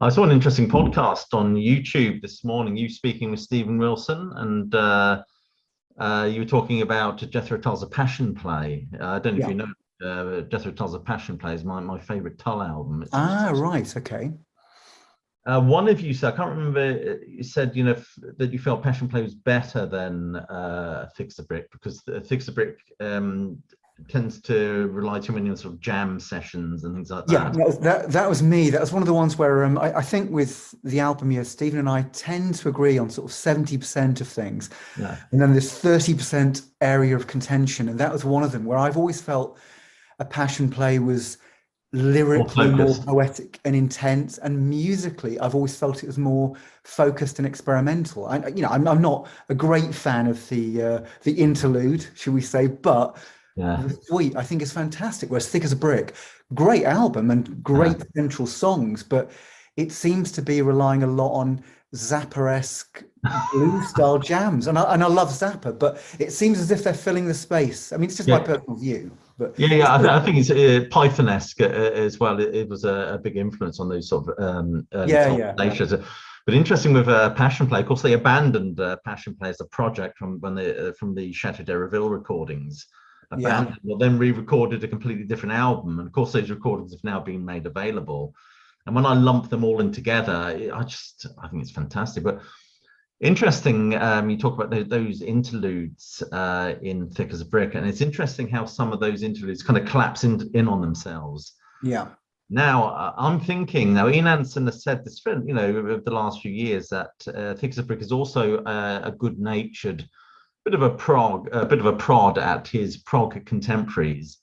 I saw an interesting podcast on YouTube this morning. You speaking with Stephen Wilson, and you were talking about Jethro Tull's A Passion Play. I don't know if Yeah. you know Jethro Tull's A Passion Play is my favorite Tull album. Right. Okay. One of you said, I can't remember, you said, that you felt Passion Play was better than Fix a Brick because Fix a Brick tends to rely too many on sort of jam sessions and things like Yeah, that. that was me. That was one of the ones where I think with the album, yeah, Stephen and I tend to agree on sort of 70% of things. Yeah. And then there's 30% area of contention. And that was one of them where I've always felt A Passion Play was lyrically more poetic and intense, and musically I've always felt it was more focused and experimental. I'm not a great fan of the interlude, should we say, but Yeah. the suite I think is fantastic. Whereas Thick as a Brick, great album and great central songs, but it seems to be relying a lot on Zappa-esque blues style jams, and I love Zappa, but it seems as if they're filling the space. I mean, it's just my personal view. But I think it's Python-esque as well. It was a big influence on those sort of early shows. But interesting with Passion Play, of course, they abandoned Passion Play as a project from the Chateau de Reville recordings. Well, then re-recorded a completely different album, and of course, those recordings have now been made available. And when I lump them all in together, I think it's fantastic. But interesting, you talk about those interludes in Thick as a Brick, and it's interesting how some of those interludes kind of collapse in on themselves. Yeah. Now, I'm thinking, now Ian Anderson has said this, over the last few years, that Thick as a Brick is also a good-natured bit of a prod at his prog contemporaries.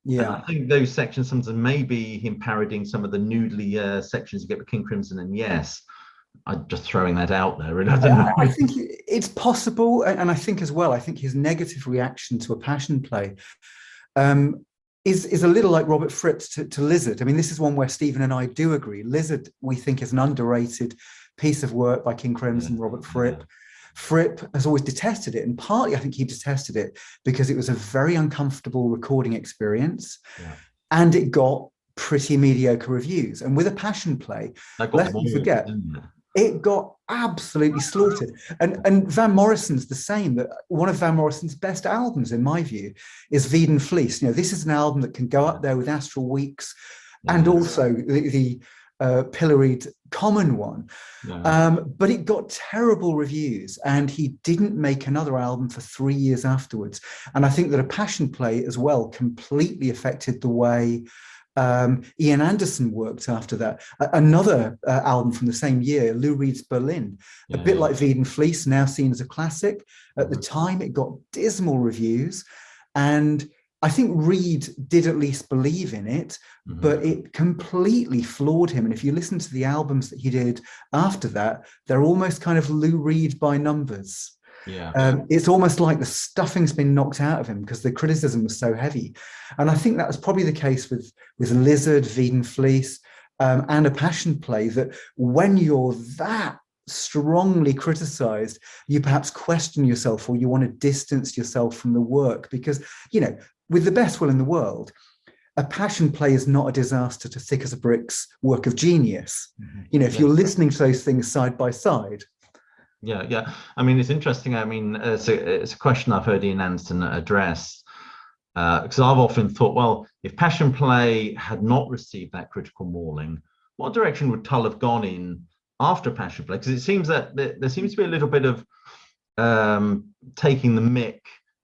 Yeah, and I think those sections sometimes maybe him parodying some of the noodly sections you get with King Crimson and Yes. I'm just throwing that out there. I think it's possible, and I think as well, I think his negative reaction to A Passion Play is a little like Robert Fripp to Lizard. I mean, this is one where Stephen and I do agree. Lizard, we think, is an underrated piece of work by King Crimson, Robert Fripp. Fripp has always detested it, and partly I think he detested it because it was a very uncomfortable recording experience, and it got pretty mediocre reviews. And with A Passion Play, lest we forget, it got absolutely slaughtered. And Van Morrison's the same. That one of Van Morrison's best albums, in my view, is Veed Fleece. This is an album that can go up there with Astral Weeks, and also the pilloried Common one. But it got terrible reviews, and he didn't make another album for 3 years afterwards. And I think that A Passion Play as well completely affected the way Ian Anderson worked after that. Another album from the same year, Lou Reed's Berlin, a bit like Veed Fleece, now seen as a classic. At the time, it got dismal reviews, and I think Reed did at least believe in it, but it completely floored him. And if you listen to the albums that he did after that, they're almost kind of Lou Reed by numbers. It's almost like the stuffing's been knocked out of him because the criticism was so heavy. And I think that was probably the case with Lizard, Veed Fleece, and A Passion Play, that when you're that strongly criticized, you perhaps question yourself, or you want to distance yourself from the work, because, with the best will in the world, A Passion Play is not a disaster to Thick as a Brick's work of genius. If you're listening to those things side by side. Yeah. I mean, it's interesting. I mean, it's a question I've heard Ian Anderson address, because I've often thought, well, if Passion Play had not received that critical mauling, what direction would Tull have gone in after Passion Play? Because it seems that there seems to be a little bit of taking the mick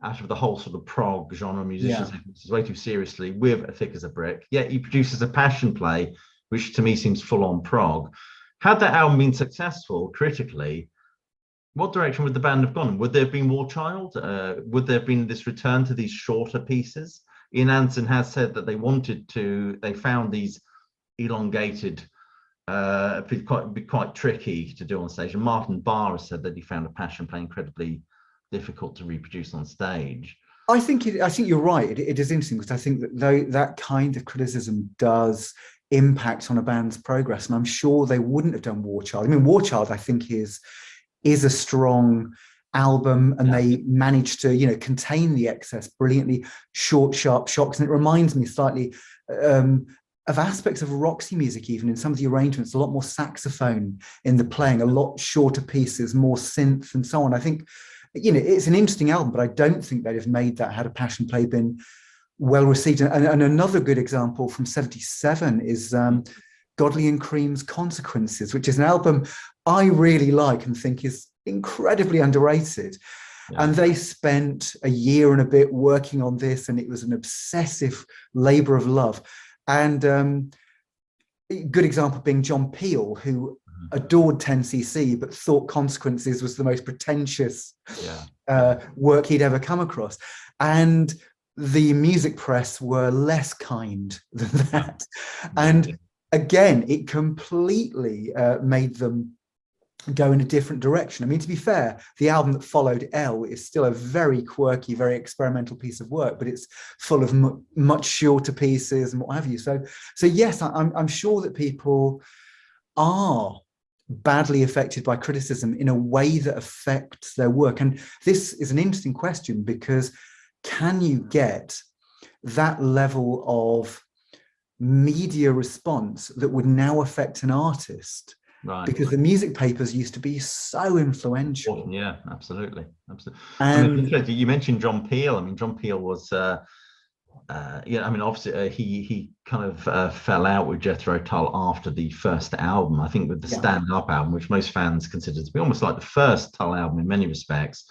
out of the whole sort of prog genre musicians way too seriously with A Thick as a Brick. Yet he produces A Passion Play, which to me seems full on prog. Had that album been successful critically, what direction would the band have gone? Would there have been War Child? Would there have been this return to these shorter pieces? Ian Anderson has said that they found these elongated, quite tricky to do on stage. And Martin Barr has said that he found A Passion Play incredibly difficult to reproduce on stage. I think you're right. It is interesting because I think that that kind of criticism does impact on a band's progress, and I'm sure they wouldn't have done War Child. I mean, War Child, I think, is a strong album, and they managed to contain the excess brilliantly, short, sharp shocks. And it reminds me slightly aspects of Roxy music, even in some of the arrangements, a lot more saxophone in the playing, a lot shorter pieces, more synth and so on. I think, it's an interesting album, but I don't think they'd have made that had a Passion Play been well received. And another good example from 77 is Godley and Cream's Consequences, which is an album I really like and think is incredibly underrated. Yeah. And they spent a year and a bit working on this, and it was an obsessive labor of love. And a good example being John Peel, who adored 10cc, but thought Consequences was the most pretentious work he'd ever come across. And the music press were less kind than that. And again, it completely made them go in a different direction. I mean, to be fair, the album that followed, L, is still a very quirky, very experimental piece of work, but it's full of much shorter pieces and what have you. So yes, I'm sure that people are badly affected by criticism in a way that affects their work. And this is an interesting question, because can you get that level of media response that would now affect an artist? Right. Because the music papers used to be so influential. Yeah, absolutely. And you mentioned John Peel. I mean, John Peel was, obviously he kind of fell out with Jethro Tull after the first album. I think with the Stand Up album, which most fans consider to be almost like the first Tull album in many respects,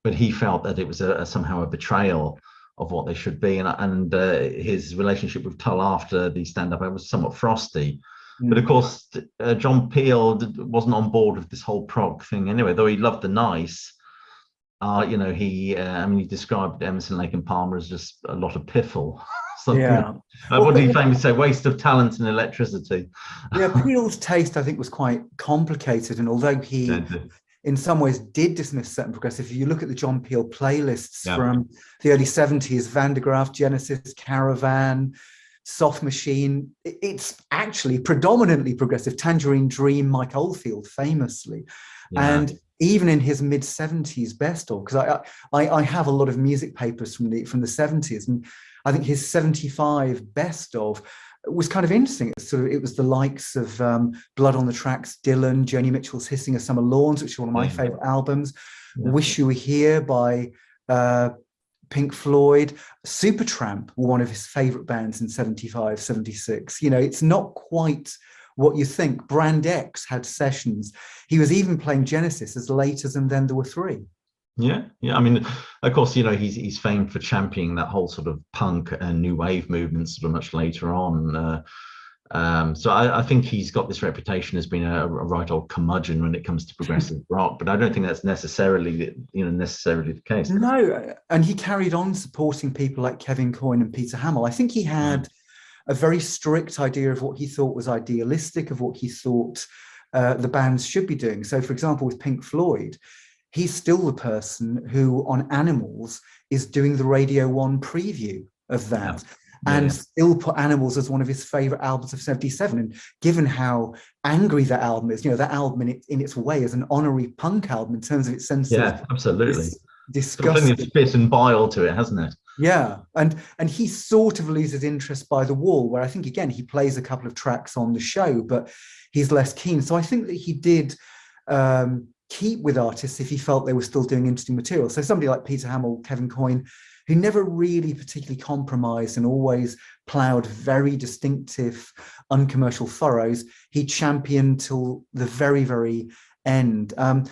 but he felt that it was somehow a betrayal of what they should be, and his relationship with Tull after the Stand Up album was somewhat frosty. But of course, John Peel wasn't on board with this whole prog thing anyway, though he loved the nice. He described Emerson, Lake and Palmer as just a lot of piffle. What did he famously say? Waste of talent and electricity. Yeah, Peel's taste, I think, was quite complicated. And although he, in some ways, did dismiss certain progressive, if you look at the John Peel playlists from the early 70s, Van de Graaff, Genesis, Caravan, Soft Machine, it's actually predominantly progressive. Tangerine Dream, Mike Oldfield famously. And even in his mid-70s best of, because I have a lot of music papers from the 70s, and I think his 75 best of was kind of interesting. It was the likes of Blood on the Tracks, Dylan, Joni Mitchell's Hissing of Summer Lawns, which is one of my favorite albums, Wish You Were Here by Pink Floyd, Supertramp were one of his favorite bands in 75, 76. It's not quite what you think. Brand X had sessions. He was even playing Genesis as late as And Then There Were Three. Yeah. I mean, of course, he's famed for championing that whole sort of punk and new wave movement sort of much later on. So I think he's got this reputation as being a right old curmudgeon when it comes to progressive rock, but I don't think that's necessarily the case. No, and he carried on supporting people like Kevin Coyne and Peter Hamill. I think he had a very strict idea of what he thought was idealistic, of what he thought the bands should be doing. So, for example, with Pink Floyd, he's still the person who on Animals is doing the Radio 1 preview of that. And still put Animals as one of his favorite albums of 77. And given how angry that album is, that album in its way is an honorary punk album in terms of its sense of absolutely disgusting. It's spit and bile to it, hasn't it? Yeah, and he sort of loses interest by The Wall, where I think, again, he plays a couple of tracks on the show, but he's less keen. So I think that he did keep with artists if he felt they were still doing interesting material. So somebody like Peter Hamill, Kevin Coyne, who never really particularly compromised and always ploughed very distinctive, uncommercial furrows, he championed till the very, very end. And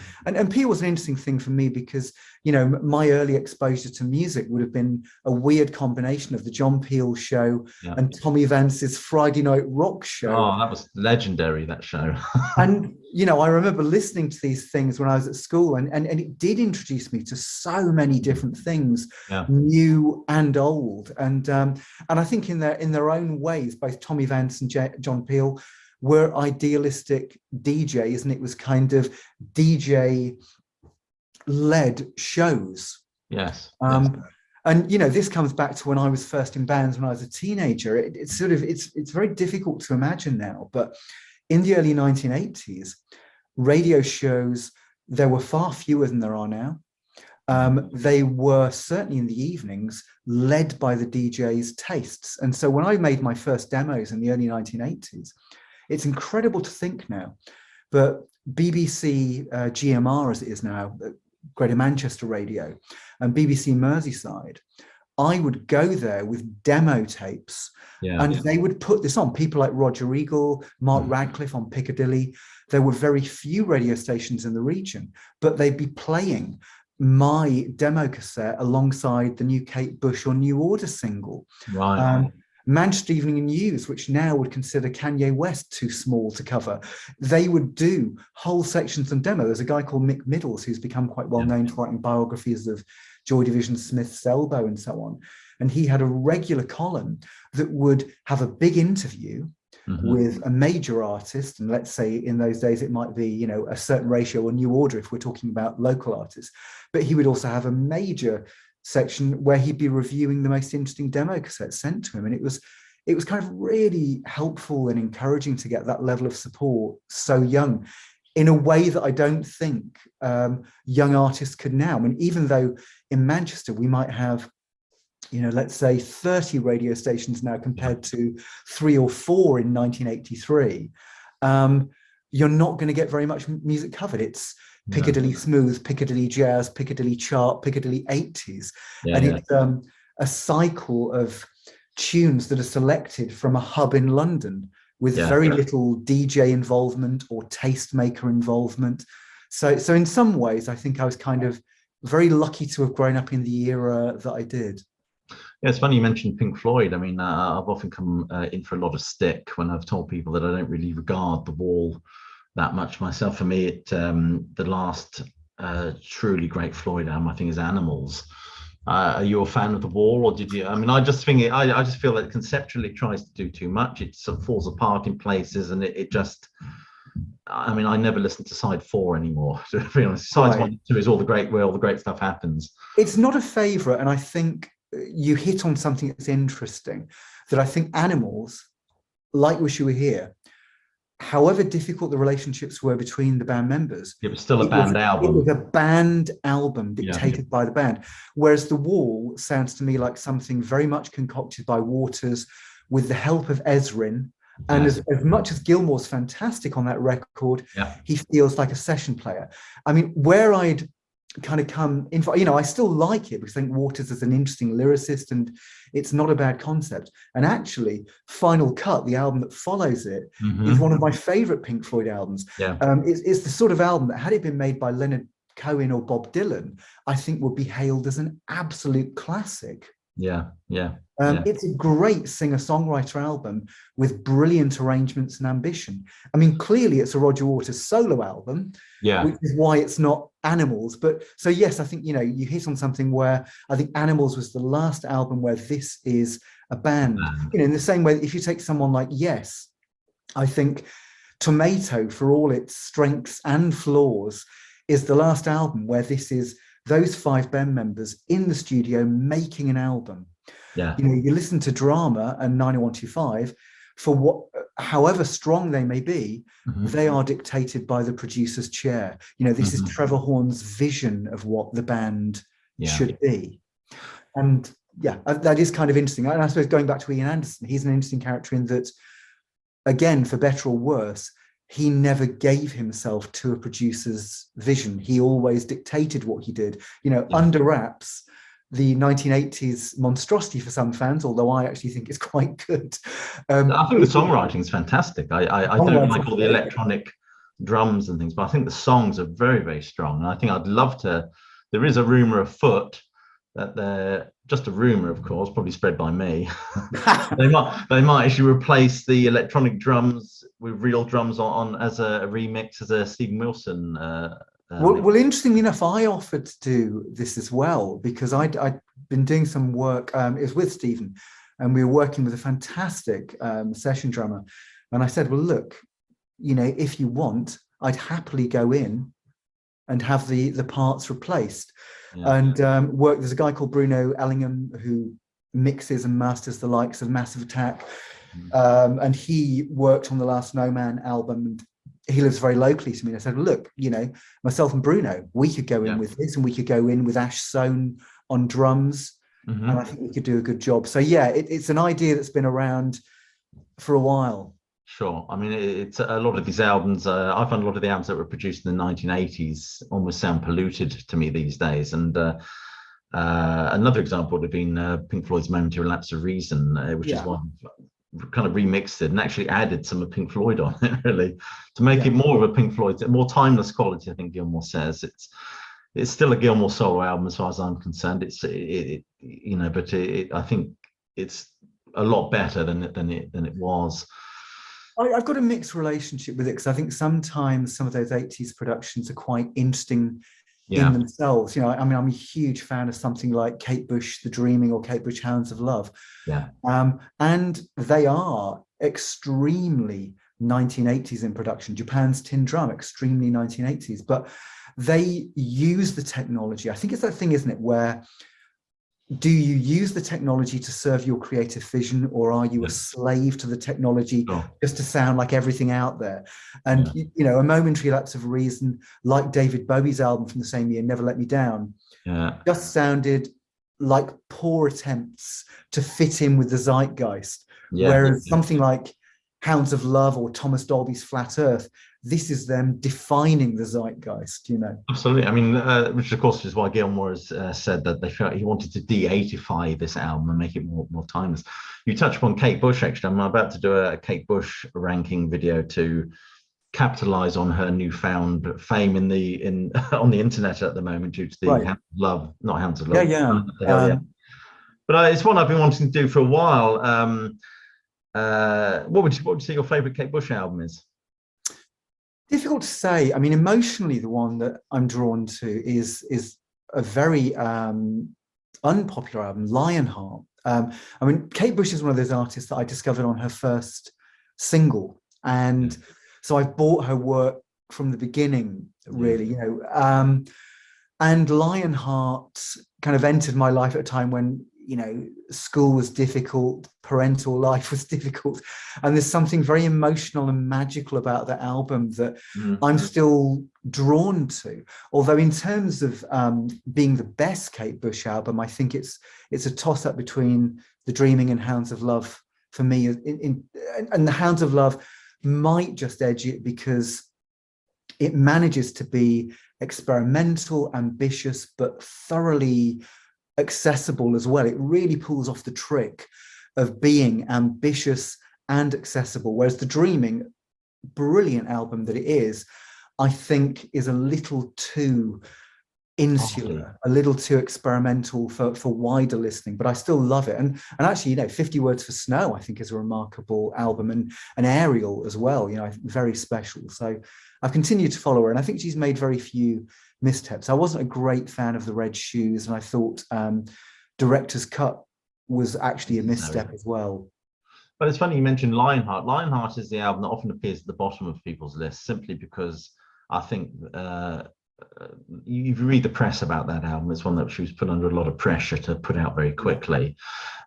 Peel was an interesting thing for me because, my early exposure to music would have been a weird combination of the John Peel show and Tommy Vance's Friday Night Rock show. Oh, that was legendary, that show. And, I remember listening to these things when I was at school, and it did introduce me to so many different things, new and old. And I think in their own ways, both Tommy Vance and John Peel were idealistic DJs, and it was kind of DJ-led shows. Yes. And this comes back to when I was first in bands when I was a teenager. It's very difficult to imagine now, but in the early 1980s, radio shows, there were far fewer than there are now. They were certainly in the evenings led by the DJ's tastes. And so when I made my first demos in the early 1980s, it's incredible to think now, but BBC GMR, as it is now, Greater Manchester Radio, and BBC Merseyside, I would go there with demo tapes, and they would put this on. People like Roger Eagle, Mark Radcliffe on Piccadilly. There were very few radio stations in the region, but they'd be playing my demo cassette alongside the new Kate Bush or New Order single. Right. Manchester Evening News, which now would consider Kanye West too small to cover, they would do whole sections on demo. There's a guy called Mick Middles who's become quite well known for writing biographies of Joy Division, Smith's Elbow, and so on. And he had a regular column that would have a big interview with a major artist, and let's say in those days it might be, you know, a certain ratio or New Order if we're talking about local artists, but he would also have a major section where he'd be reviewing the most interesting demo cassettes sent to him. And it was kind of really helpful and encouraging to get that level of support so young, in a way that I don't think young artists could now. I mean, even though in Manchester we might have, you know, let's say 30 radio stations now compared to 3 or 4 in 1983, you're not going to get very much music covered. It's Piccadilly Smooth, Piccadilly Jazz, Piccadilly Chart, Piccadilly 80s. It's a cycle of tunes that are selected from a hub in London with very little DJ involvement or tastemaker involvement. So in some ways, I think I was kind of very lucky to have grown up in the era that I did. Yeah, it's funny you mentioned Pink Floyd. I mean, I've often come in for a lot of stick when I've told people that I don't really regard The Wall that much myself. For me, the last truly great Floyd album, I think, is Animals. Are you a fan of The Wall, or did you? I mean, I just think I just feel that conceptually it tries to do too much. It sort of falls apart in places, and it just. I mean, I never listen to side 4 anymore. To be honest, side 1 and 2 is all the great, where all the great stuff happens. It's not a favourite, and I think you hit on something that's interesting. That I think Animals, like Wish You Were Here, however difficult the relationships were between the band members, it was still a band album. It was a band album dictated by the band. Whereas The Wall sounds to me like something very much concocted by Waters with the help of Ezrin. And as much as Gilmour's fantastic on that record, he feels like a session player. I mean, where I'd kind of come in, you know, I still like it because I think Waters is an interesting lyricist and it's not a bad concept. And actually, Final Cut, the album that follows it, is one of my favorite Pink Floyd albums. It's the sort of album that, had it been made by Leonard Cohen or Bob Dylan, I think would be hailed as an absolute classic. It's a great singer-songwriter album with brilliant arrangements and ambition. I mean, clearly it's a Roger Waters solo album, which is why it's not Animals. But so yes, I think, you know, you hit on something where I think Animals was the last album where this is a band. You know, in the same way that if you take someone like Yes, I think Tomato, for all its strengths and flaws, is the last album where this is those 5 band members in the studio making an album. You know, you listen to Drama and 90125, for what, however strong they may be, they are dictated by the producer's chair. You know, this is Trevor Horn's vision of what the band should be. And that is kind of interesting. And I suppose going back to Ian Anderson, he's an interesting character in that, again, for better or worse, he never gave himself to a producer's vision. He always dictated what he did. You know, Under Wraps, the 1980s monstrosity for some fans, although I actually think it's quite good. I think the songwriting is fantastic. I don't like all the electronic drums and things, but I think the songs are very, very strong. And I think I'd love to. There is a rumor afoot that they're just a rumor, of course, probably spread by me. they might actually replace the electronic drums with real drums on as a remix, as a Stephen Wilson. Well, interestingly enough, I offered to do this as well because I'd been doing some work. It was with Stephen, and we were working with a fantastic session drummer. And I said, well, look, you know, if you want, I'd happily go in and have the parts replaced. And work. There's a guy called Bruno Ellingham who mixes and masters the likes of Massive Attack, and he worked on the last No Man album. And he lives very locally to me. And I said, look, you know, myself and Bruno, we could go in with this, and we could go in with Ash Sohn on drums. And I think we could do a good job. So yeah, it's an idea that's been around for a while. Sure. I mean, it's a lot of these albums. I find a lot of the albums that were produced in the 1980s almost sound polluted to me these days. And another example would have been Pink Floyd's Momentary Lapse of Reason, which is one kind of remixed it and actually added some of Pink Floyd on it, really, to make it more of a Pink Floyd, more timeless quality. I think Gilmour says it's still a Gilmour solo album as far as I'm concerned. You know, but I think it's a lot better than it was. I've got a mixed relationship with it, because I think sometimes some of those 80s productions are quite interesting in themselves. You know, I mean, I'm a huge fan of something like Kate Bush, The Dreaming, or Kate Bush, Hounds of Love. And they are extremely 1980s in production. Japan's Tin Drum, extremely 1980s, but they use the technology. I think it's that thing, isn't it, where do you use the technology to serve your creative vision, or are you a slave to the technology just to sound like everything out there? And you know, A Momentary Lapse of Reason, like David Bowie's album from the same year, Never Let Me Down, just sounded like poor attempts to fit in with the zeitgeist. Whereas something like Hounds of Love or Thomas Dolby's Flat Earth, this is them defining the zeitgeist, you know. Absolutely. I mean, which of course is why Gilmour has said that they felt he wanted to de-80fy this album and make it more timeless. You touched upon Kate Bush, actually. I'm about to do a Kate Bush ranking video to capitalize on her newfound fame on the internet at the moment, due to the Hounds of Love, not Hounds of Love. But it's one I've been wanting to do for a while. What would you say your favorite Kate Bush album is? Difficult to say. I mean, emotionally, the one that I'm drawn to is a very unpopular album, Lionheart. I mean, Kate Bush is one of those artists that I discovered on her first single, and so I've bought her work from the beginning, really. You know, and Lionheart kind of entered my life at a time when, you know, school was difficult, parental life was difficult, and there's something very emotional and magical about that album that I'm still drawn to. Although in terms of being the best Kate Bush album, I think it's a toss-up between The Dreaming and Hounds of Love for me. And the Hounds of Love might just edge it because it manages to be experimental, ambitious, but thoroughly accessible as well. It really pulls off the trick of being ambitious and accessible, whereas The Dreaming, brilliant album that it is, I think is a little too insular, a little too experimental for wider listening, but I still love it. And actually, you know, 50 Words for Snow I think is a remarkable album, and Ariel as well, you know, very special. So I've continued to follow her, and I think she's made very few missteps. I wasn't a great fan of The Red Shoes, and I thought Director's Cut was actually a misstep as well. But it's funny you mentioned Lionheart. Lionheart is the album that often appears at the bottom of people's lists, simply because I think you read the press about that album, it's one that she was put under a lot of pressure to put out very quickly.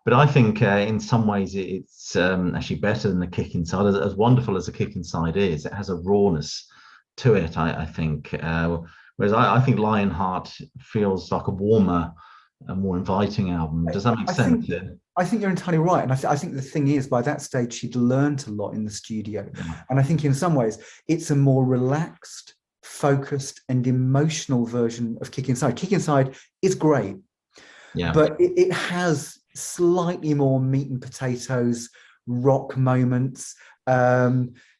But I think in some ways it's actually better than The Kick Inside. As wonderful as The Kick Inside is, it has a rawness to it, I think. Whereas I think Lionheart feels like a warmer and more inviting album. Does that make sense? I think you're entirely right. And I think the thing is, by that stage, she'd learned a lot in the studio. And I think in some ways, it's a more relaxed, focused, and emotional version of Kick Inside. Kick Inside is great, but it has slightly more meat and potatoes, rock moments.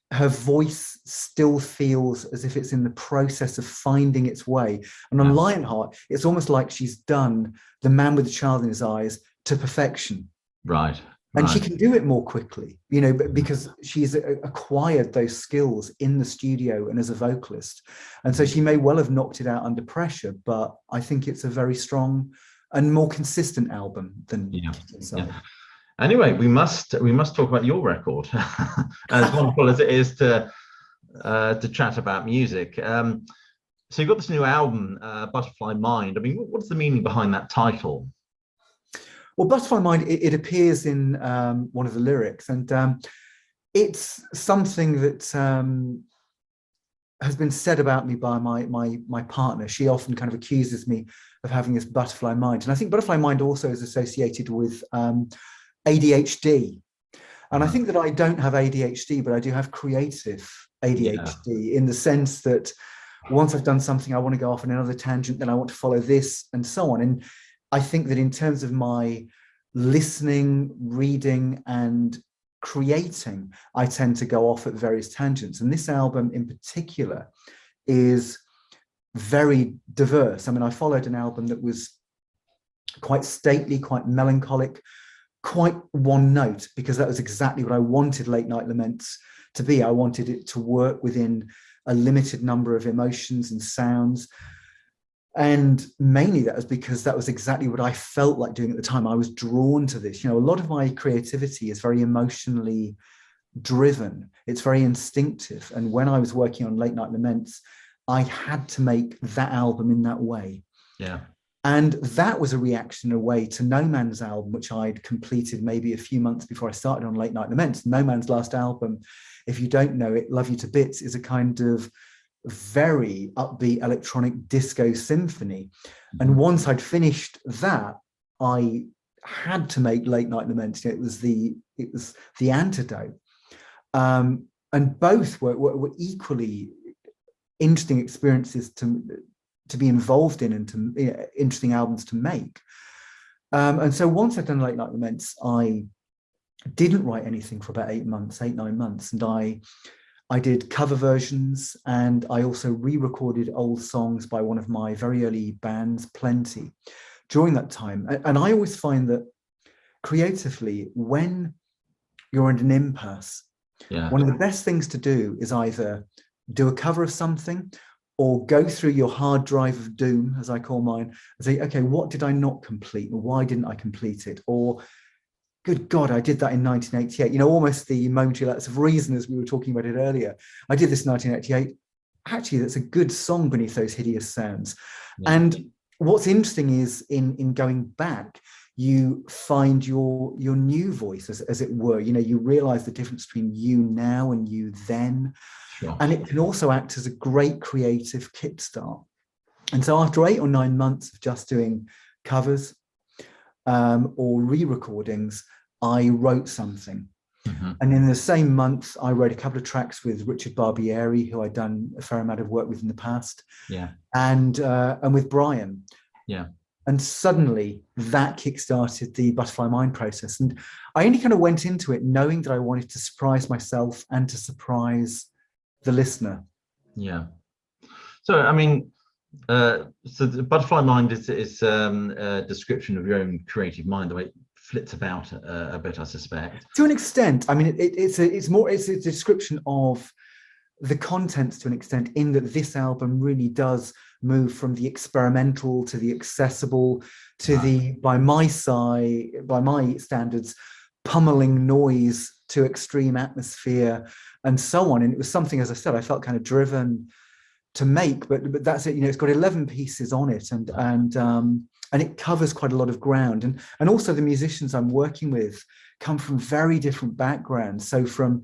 Her voice still feels as if it's in the process of finding its way. And on Lionheart, it's almost like she's done The Man with the Child in His Eyes to perfection. Right. And she can do it more quickly, you know, because she's acquired those skills in the studio and as a vocalist. And so she may well have knocked it out under pressure, but I think it's a very strong and more consistent album than Anyway, we must talk about your record, as wonderful as it is to chat about music. So you've got this new album, Butterfly Mind. I mean, what's the meaning behind that title? Well, Butterfly Mind, it appears in one of the lyrics, and it's something that has been said about me by my partner. She often kind of accuses me of having this butterfly mind. And I think butterfly mind also is associated with ADHD. And I think that I don't have ADHD, but I do have creative ADHD in the sense that once I've done something, I want to go off on another tangent, then I want to follow this and so on. And I think that in terms of my listening, reading, and creating, I tend to go off at various tangents. And this album in particular is very diverse. I mean, I followed an album that was quite stately, quite melancholic, quite one note, because that was exactly what I wanted Late Night Laments to be. I wanted it to work within a limited number of emotions and sounds. And mainly that was because that was exactly what I felt like doing at the time. I was drawn to this. You know, a lot of my creativity is very emotionally driven. It's very instinctive. And when I was working on Late Night Laments, I had to make that album in that way. Yeah. And that was a reaction in a way to No Man's album, which I'd completed maybe a few months before I started on Late Night Laments. No Man's last album, if you don't know it, Love You to Bits, is a kind of very upbeat electronic disco symphony. And once I'd finished that, I had to make Late Night Laments. It was the antidote. And both were equally interesting experiences to be involved in and to interesting albums to make. And so once I'd done Late Night Laments, I didn't write anything for about 8, 9 months. And I did cover versions, and I also re-recorded old songs by one of my very early bands, Plenty, during that time. And I always find that creatively, when you're in an impasse, one of the best things to do is either do a cover of something or go through your hard drive of doom, as I call mine, and say, okay, what did I not complete? Or why didn't I complete it? Or, good God, I did that in 1988. You know, almost the momentary lapse of reason, as we were talking about it earlier. I did this in 1988. Actually, that's a good song beneath those hideous sounds. Yeah. And what's interesting is in going back, you find your new voice, as it were. You know, you realize the difference between you now and you then. Sure. And it can also act as a great creative kickstart. And so after 8 or 9 months of just doing covers or re-recordings, I wrote something. And in the same month, I wrote a couple of tracks with Richard Barbieri, who I'd done a fair amount of work with in the past. Yeah. And with Brian. Yeah. And suddenly that kickstarted the Butterfly Mind process. And I only kind of went into it knowing that I wanted to surprise myself and to surprise the listener. Yeah. So, I mean, so the Butterfly Mind is a description of your own creative mind, the way it flits about a bit, I suspect. To an extent. I mean, it's a description of the contents to an extent, in that this album really does move from the experimental to the accessible to the, by my standards, pummeling noise to extreme atmosphere and so on. And it was something, as I said, I felt kind of driven to make, but that's it. You know, it's got 11 pieces on it, and it covers quite a lot of ground. And also the musicians I'm working with come from very different backgrounds. So from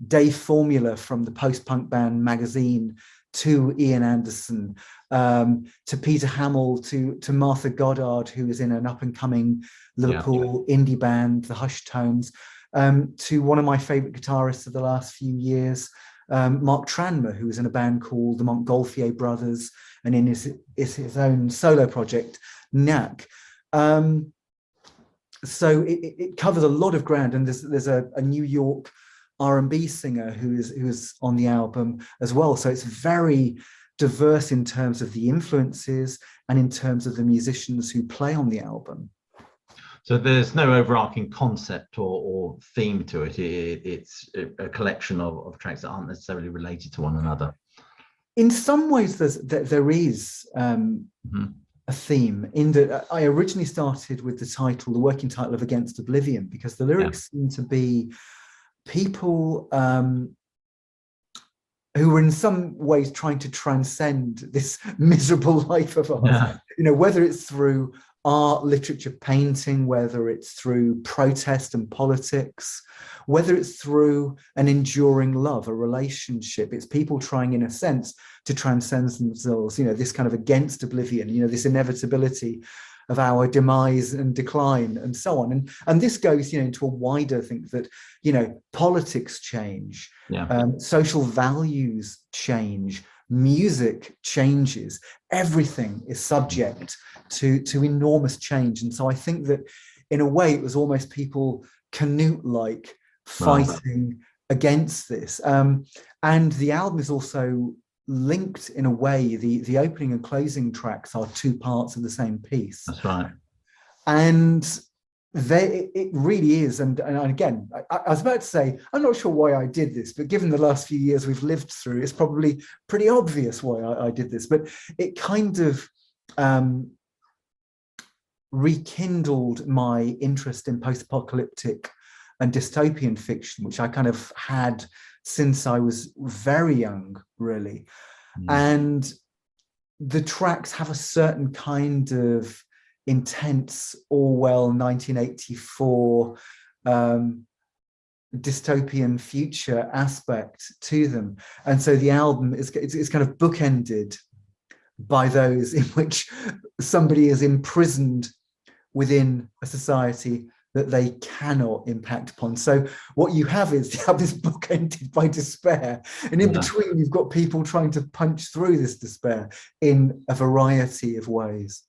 Dave Formula from the post-punk band Magazine, to Ian Anderson, to Peter Hamill, to Martha Goddard, who is in an up-and-coming Liverpool indie band, the Hush Tones, to one of my favorite guitarists of the last few years, Mark Tranmer, who was in a band called the Montgolfier Brothers, and in his own solo project, Knack. So it covers a lot of ground, and there's a New York R&B singer who is on the album as well. So it's very diverse in terms of the influences and in terms of the musicians who play on the album. So there's no overarching concept or theme to it. It's a collection of tracks that aren't necessarily related to one another. In some ways, there is a theme, in that I originally started with the working title of Against Oblivion, because the lyrics seem to be people who were in some ways trying to transcend this miserable life of ours. Yeah. You know, whether it's through art, literature, painting, whether it's through protest and politics, whether it's through an enduring love, a relationship. It's people trying, in a sense, to transcend themselves, you know, this kind of against oblivion, you know, this inevitability of our demise and decline and so on. And this goes, you know, into a wider thing that, you know, politics change, social values change, music changes, everything is subject to enormous change. And so I think that in a way it was almost people Canute-like fighting against this. And the album is also linked in a way. The opening and closing tracks are two parts of the same piece. That's right. And it really is. And again, I was about to say, I'm not sure why I did this, but given the last few years we've lived through, it's probably pretty obvious why I did this. But it kind of rekindled my interest in post-apocalyptic and dystopian fiction, which I kind of had since I was very young, really. And the tracks have a certain kind of intense Orwell 1984 dystopian future aspect to them. And so the album is kind of bookended by those in which somebody is imprisoned within a society that they cannot impact upon. So what you have is the album is bookended by despair, and in between you've got people trying to punch through this despair in a variety of ways.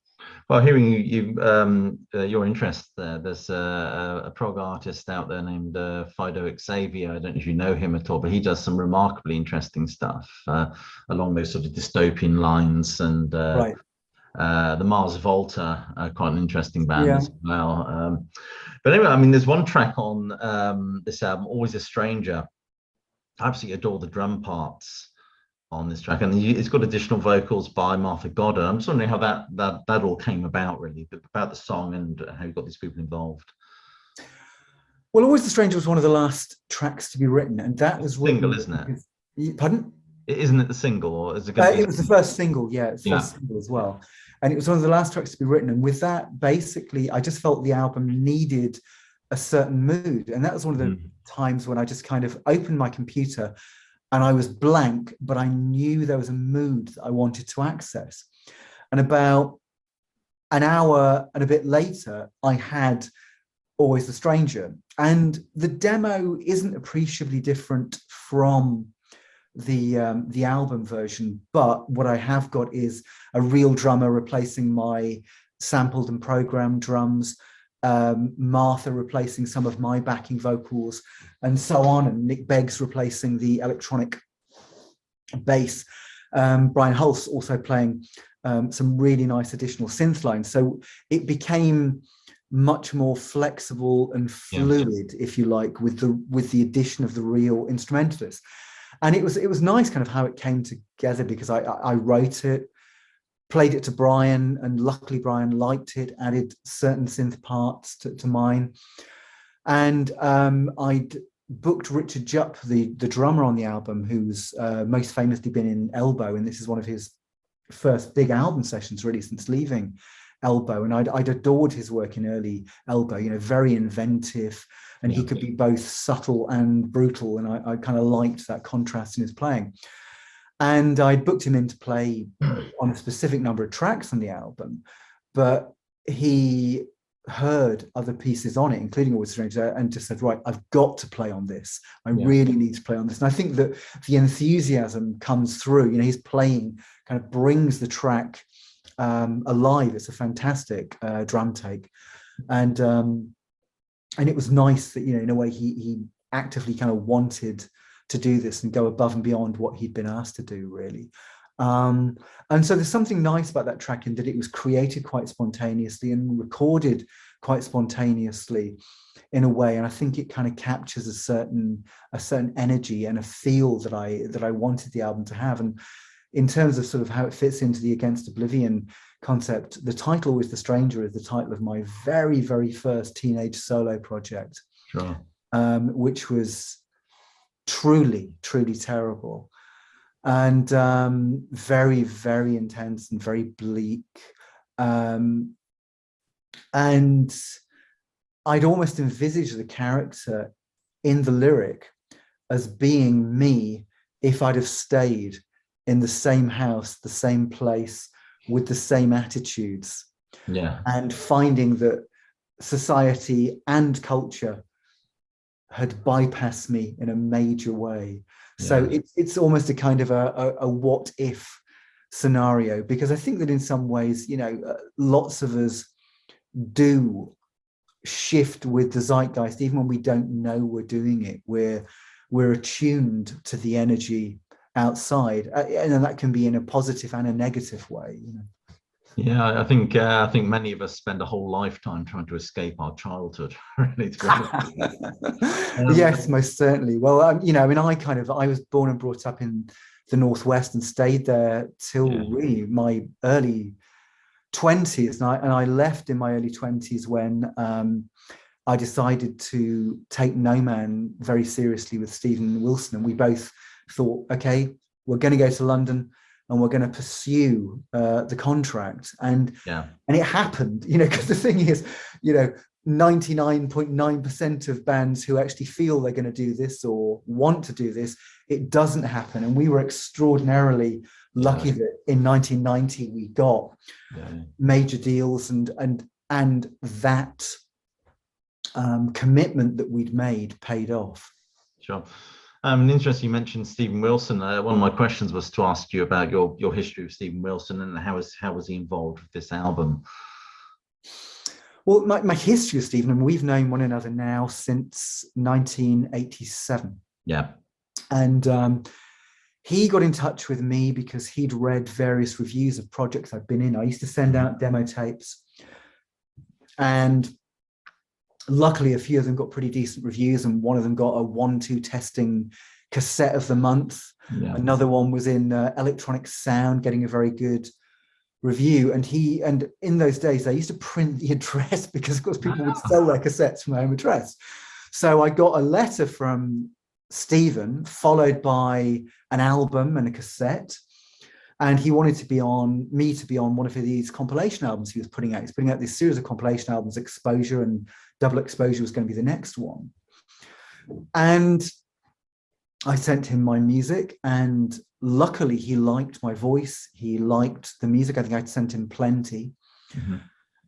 Well, hearing your interest there, there's a prog artist out there named Fido Xavier. I don't know if you know him at all, but he does some remarkably interesting stuff along those sort of dystopian lines. And the Mars Volta, quite an interesting band as well. But anyway, I mean, there's one track on this album, Always a Stranger. I absolutely adore the drum parts on this track, and it's got additional vocals by Martha Goddard. I'm just wondering how that all came about, really, about the song and how you got these people involved. Well, Always the Stranger was one of the last tracks to be written, and that was single, isn't it? Pardon? Isn't it the single, or is it? It was the first single, it's the first single as well, and it was one of the last tracks to be written. And with that, basically, I just felt the album needed a certain mood, and that was one of the times when I just kind of opened my computer. And I was blank, but I knew there was a mood that I wanted to access. And about an hour and a bit later, I had Always the Stranger. And the demo isn't appreciably different from the album version, but what I have got is a real drummer replacing my sampled and programmed drums, Martha replacing some of my backing vocals, and so on, and Nick Beggs replacing the electronic bass, Brian Hulse also playing some really nice additional synth lines. So it became much more flexible and fluid, if you like, with the addition of the real instrumentalists. And it was nice kind of how it came together, because I wrote it, played it to Brian, and luckily Brian liked it, added certain synth parts to mine. And I'd booked Richard Jupp, the drummer on the album, who's most famously been in Elbow, and this is one of his first big album sessions really since leaving Elbow. And I'd adored his work in early Elbow, you know, very inventive, and he could be both subtle and brutal, and I kind of liked that contrast in his playing. And I booked him in to play on a specific number of tracks on the album, but he heard other pieces on it, including Always Stranger, and just said, right, I've got to play on this. I really need to play on this. And I think that the enthusiasm comes through. You know, his playing kind of brings the track alive. It's a fantastic drum take. And it was nice that, you know, in a way he actively kind of wanted to do this and go above and beyond what he'd been asked to do, really. And so there's something nice about that track in that it was created quite spontaneously and recorded quite spontaneously in a way. And I think it kind of captures a certain energy and a feel that I wanted the album to have. And in terms of sort of how it fits into the Against Oblivion concept, the title Always the Stranger is the title of my very, very first teenage solo project, which was truly, truly terrible. and very, very intense and very bleak. And I'd almost envisage the character in the lyric as being me if I'd have stayed in the same house, the same place, with the same attitudes. Yeah. And finding that society and culture had bypassed me in a major way. Yeah. So it's almost a kind of a what if scenario, because I think that in some ways, you know, lots of us do shift with the zeitgeist, even when we don't know we're doing it. We're attuned to the energy outside, and that can be in a positive and a negative way, you know. Yeah, I think many of us spend a whole lifetime trying to escape our childhood. Really, to be honest. Yes, most certainly. Well, you know, I mean, I was born and brought up in the Northwest and stayed there till really my early 20s, and I left in my early 20s when I decided to take No Man very seriously with Stephen Wilson, and we both thought, okay, we're going to go to London and we're going to pursue the contract, and it happened, you know, because the thing is, you know, 99.9% of bands who actually feel they're going to do this or want to do this, it doesn't happen. And we were extraordinarily lucky that in 1990 we got major deals, and that commitment that we'd made paid off. Sure. Interesting, you mentioned Stephen Wilson. One of my questions was to ask you about your history of Stephen Wilson and how was he involved with this album? Well, my history of Stephen, and we've known one another now since 1987. Yeah. And he got in touch with me because he'd read various reviews of projects I've been in. I used to send out demo tapes, and luckily a few of them got pretty decent reviews, and one of them got a 1-2 testing cassette of the month. Another one was in Electronic Sound, getting a very good review. And in those days they used to print the address, because of course people would sell their cassettes from their home address. So I got a letter from Stephen, followed by an album and a cassette, and he wanted me to be on one of these compilation albums he was putting out. He's putting out this series of compilation albums, Exposure, and Double Exposure was going to be the next one. And I sent him my music, and luckily he liked my voice. He liked the music. I think I'd sent him plenty.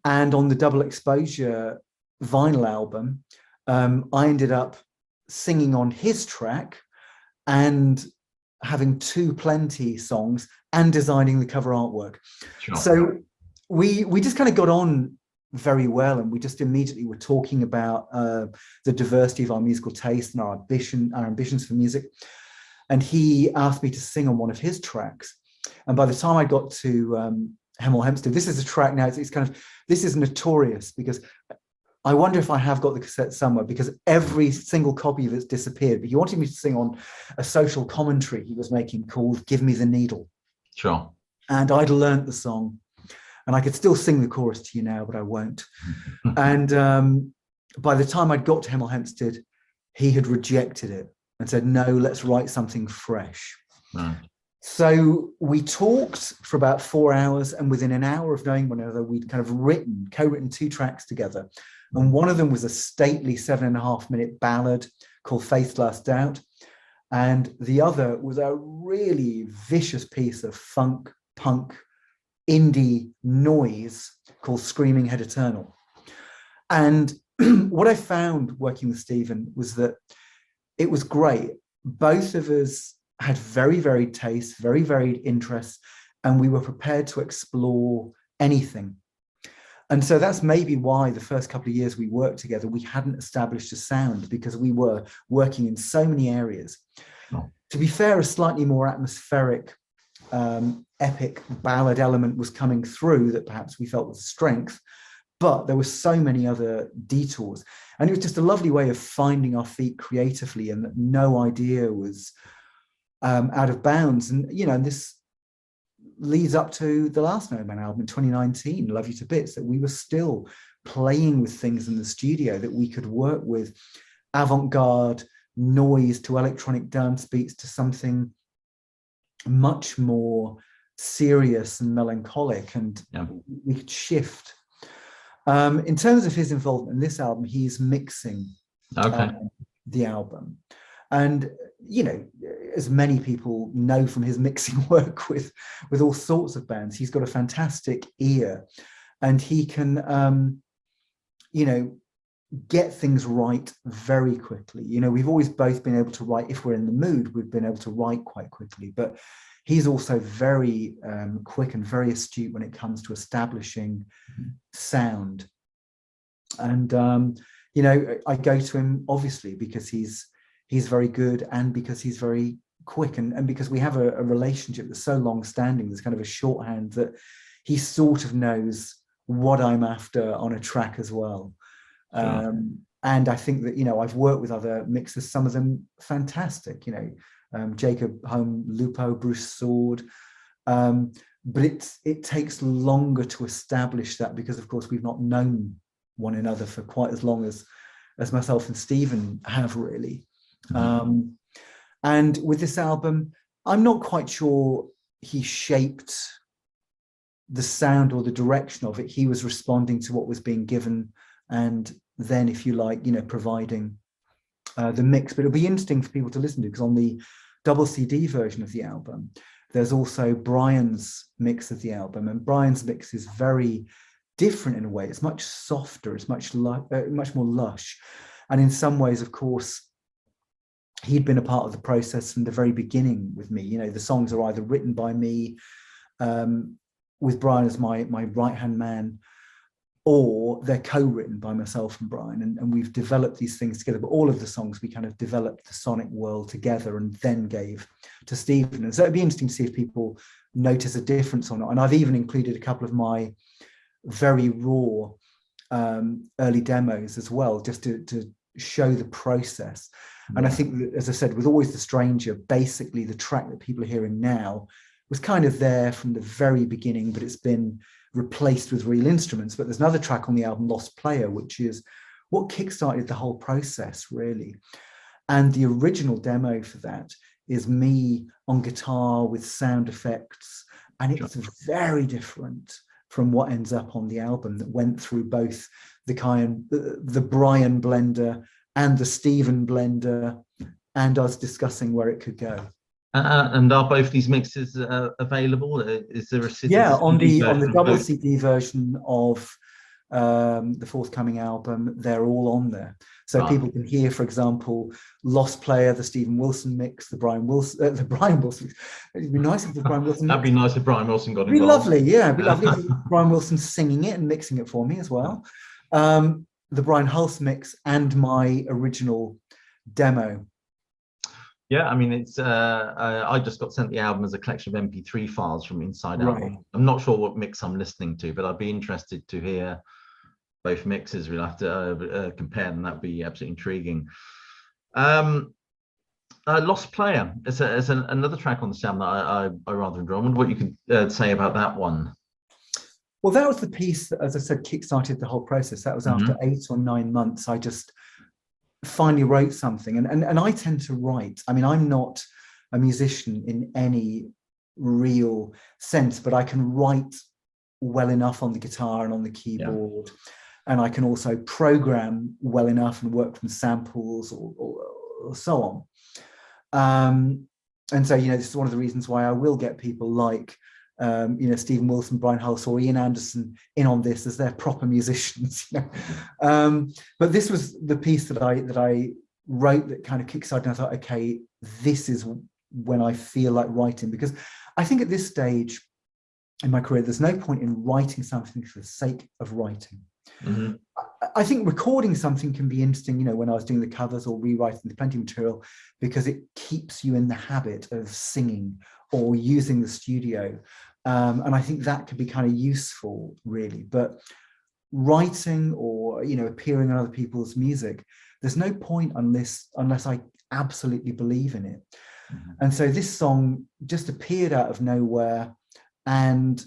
And on the Double Exposure vinyl album, I ended up singing on his track and having 2 Plenty songs and designing the cover artwork. Sure. So we just kind of got on very well, and we just immediately were talking about the diversity of our musical taste and our ambitions for music. And he asked me to sing on one of his tracks. And by the time I got to Hemel Hempstead, this is a track now, it's kind of, this is notorious, because I wonder if I have got the cassette somewhere, because every single copy of it's disappeared. But he wanted me to sing on a social commentary he was making called Give Me the Needle. Sure. And I'd learnt the song, and I could still sing the chorus to you now, but I won't. And by the time I'd got to Hemel Hempstead, he had rejected it and said, no, let's write something fresh. Right. So we talked for about 4 hours, and within an hour of knowing one another, we'd kind of co-written 2 tracks together. And one of them was a stately 7.5-minute ballad called Faith's Last Doubt. And the other was a really vicious piece of funk, punk, indie noise called Screaming Head Eternal. And what I found working with Stephen was that it was great. Both of us had very varied tastes, very varied interests, and we were prepared to explore anything. And so that's maybe why the first couple of years we worked together, we hadn't established a sound, because we were working in so many areas. Oh. To be fair, a slightly more atmospheric, epic ballad element was coming through that perhaps we felt was a strength, but there were so many other detours. And it was just a lovely way of finding our feet creatively, and that no idea was out of bounds. And, you know, this leads up to the last No Man album in 2019, Love You to Bits, that we were still playing with things in the studio that we could work with, avant-garde noise to electronic dance beats to something much more serious and melancholic, and we could shift. In terms of his involvement in this album, he's mixing the album. And, you know, as many people know from his mixing work with all sorts of bands, he's got a fantastic ear, and he can, you know, get things right very quickly. You know, we've always both been able to write, if we're in the mood, we've been able to write quite quickly, but he's also very quick and very astute when it comes to establishing sound. And, you know, I go to him obviously because he's very good, and because he's very quick, and because we have a relationship that's so long standing. There's kind of a shorthand that he sort of knows what I'm after on a track as well. And I think that, you know, I've worked with other mixers, some of them fantastic, you know, Jacob Home, Lupo, Bruce Sword, but it takes longer to establish that, because of course we've not known one another for quite as long as myself and Stephen have, really. And with this album, I'm not quite sure he shaped the sound or the direction of it. He was responding to what was being given, and then, if you like, you know, providing the mix. But it'll be interesting for people to listen to, because on the double CD version of the album, there's also Brian's mix of the album, and Brian's mix is very different in a way. It's much softer, it's much more lush, and in some ways, of course, he'd been a part of the process from the very beginning with me. You know, the songs are either written by me, with Brian as my right-hand man, or they're co-written by myself and Brian, and we've developed these things together. But all of the songs, we kind of developed the sonic world together and then gave to Stephen. And so it'd be interesting to see if people notice a difference or not. And I've even included a couple of my very raw early demos as well, just to show the process. And I think that, as I said, with Always the Stranger, basically the track that people are hearing now was kind of there from the very beginning, but it's been replaced with real instruments. But there's another track on the album, Lost Player, which is what kickstarted the whole process, really. And the original demo for that is me on guitar with sound effects, and it's very different from what ends up on the album, that went through both the Brian blender and the Stephen blender, and us discussing where it could go. And are both these mixes available? Is there a CD? Yeah, on the double CD version of the forthcoming album, they're all on there. So people can hear, for example, Lost Player, the Stephen Wilson mix, the Brian Wilson mix. It'd be nice if the Brian Wilson. That'd be nice if Brian Wilson got involved. It'd be lovely, yeah. It'd be lovely if Brian Wilson singing it and mixing it for me as well. The Brian Hulse mix and my original demo. Yeah, I mean, it's I just got sent the album as a collection of MP3 files from Inside Out. I'm not sure what mix I'm listening to, but I'd be interested to hear both mixes. We'll have to compare them. That'd be absolutely intriguing. Lost Player is another track on the album that I rather enjoy. I wonder what you could say about that one. Well, that was the piece that, as I said, kickstarted the whole process. That was after 8 or 9 months. I just finally wrote something, and I tend to write. I mean, I'm not a musician in any real sense, but I can write well enough on the guitar and on the keyboard, and I can also program well enough and work from samples or so on. And so, you know, this is one of the reasons why I will get people like you know, Stephen Wilson, Brian Hulse, or Ian Anderson in on this as they're proper musicians. You know? But this was the piece that I wrote that kind of kickstarted, and I thought, okay, this is when I feel like writing, because I think at this stage in my career, there's no point in writing something for the sake of writing. I think recording something can be interesting, you know, when I was doing the covers or rewriting the plenty material, because it keeps you in the habit of singing or using the studio. And I think that could be kind of useful, really. But writing or, you know, appearing on other people's music, there's no point unless I absolutely believe in it. And so this song just appeared out of nowhere, and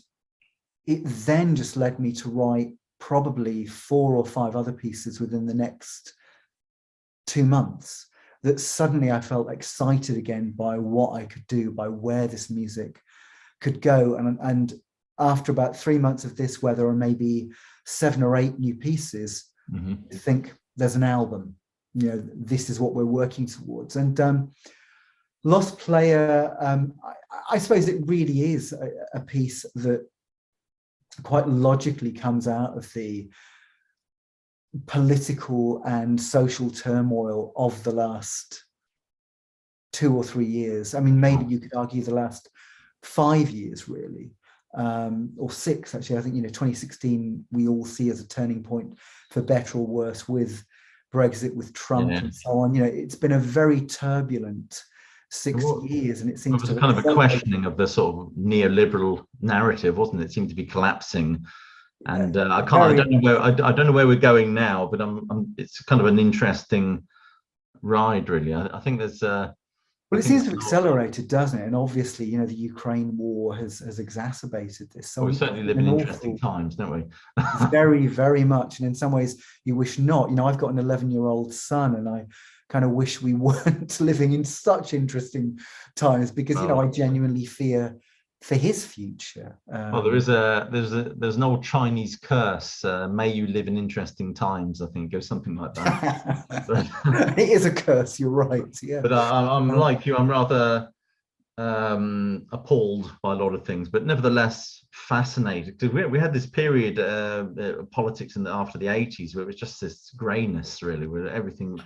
it then just led me to write probably 4 or 5 other pieces within the next 2 months that suddenly I felt excited again by what I could do, by where this music could go. And after about 3 months of this, where there are maybe 7 or 8 new pieces, you think there's an album, this is what we're working towards. And Lost Player, I suppose it really is a piece that quite logically comes out of the political and social turmoil of the last 2 or 3 years. I mean, maybe you could argue the last 5 years, really, or 6, actually. I think, 2016, we all see as a turning point for better or worse, with Brexit, with Trump and so on. It's been a very turbulent 6 years, and it seems to kind of a questioning of the sort of neoliberal narrative, wasn't it? It seemed to be collapsing, and I don't know where we're going now, but it's kind of an interesting ride, really. I think there's well, it seems to have accelerated, doesn't it? And obviously, the Ukraine war has exacerbated this. So we certainly live in interesting times, don't we? Very, very much. And in some ways, you wish not. I've got an 11-year-old son, and I kind of wish we weren't living in such interesting times, because, I genuinely fear for his future. Well, there's an old Chinese curse. May you live in interesting times. I think it goes something like that. It is a curse. You're right. Yeah. But I'm like you. I'm rather appalled by a lot of things, but nevertheless fascinated. Because we had this period of politics after the 80s where it was just this greyness, really, where everything.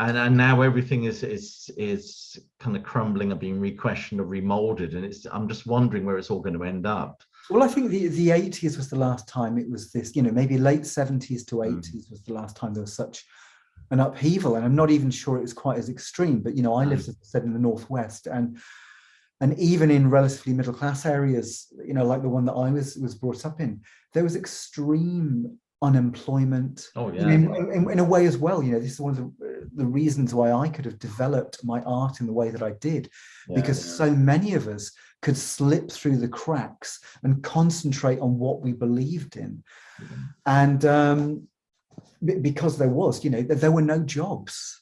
And now everything is kind of crumbling and being re-questioned or remolded, and I'm just wondering where it's all going to end up. Well, I think the 80s was the last time it was this, maybe late 70s to 80s was the last time there was such an upheaval, and I'm not even sure it was quite as extreme. But I lived, as I said, in the Northwest, and even in relatively middle class areas, like the one that I was brought up in, there was extreme unemployment. In a way as well. This is one of the reasons why I could have developed my art in the way that I did, because so many of us could slip through the cracks and concentrate on what we believed in. And because there were no jobs.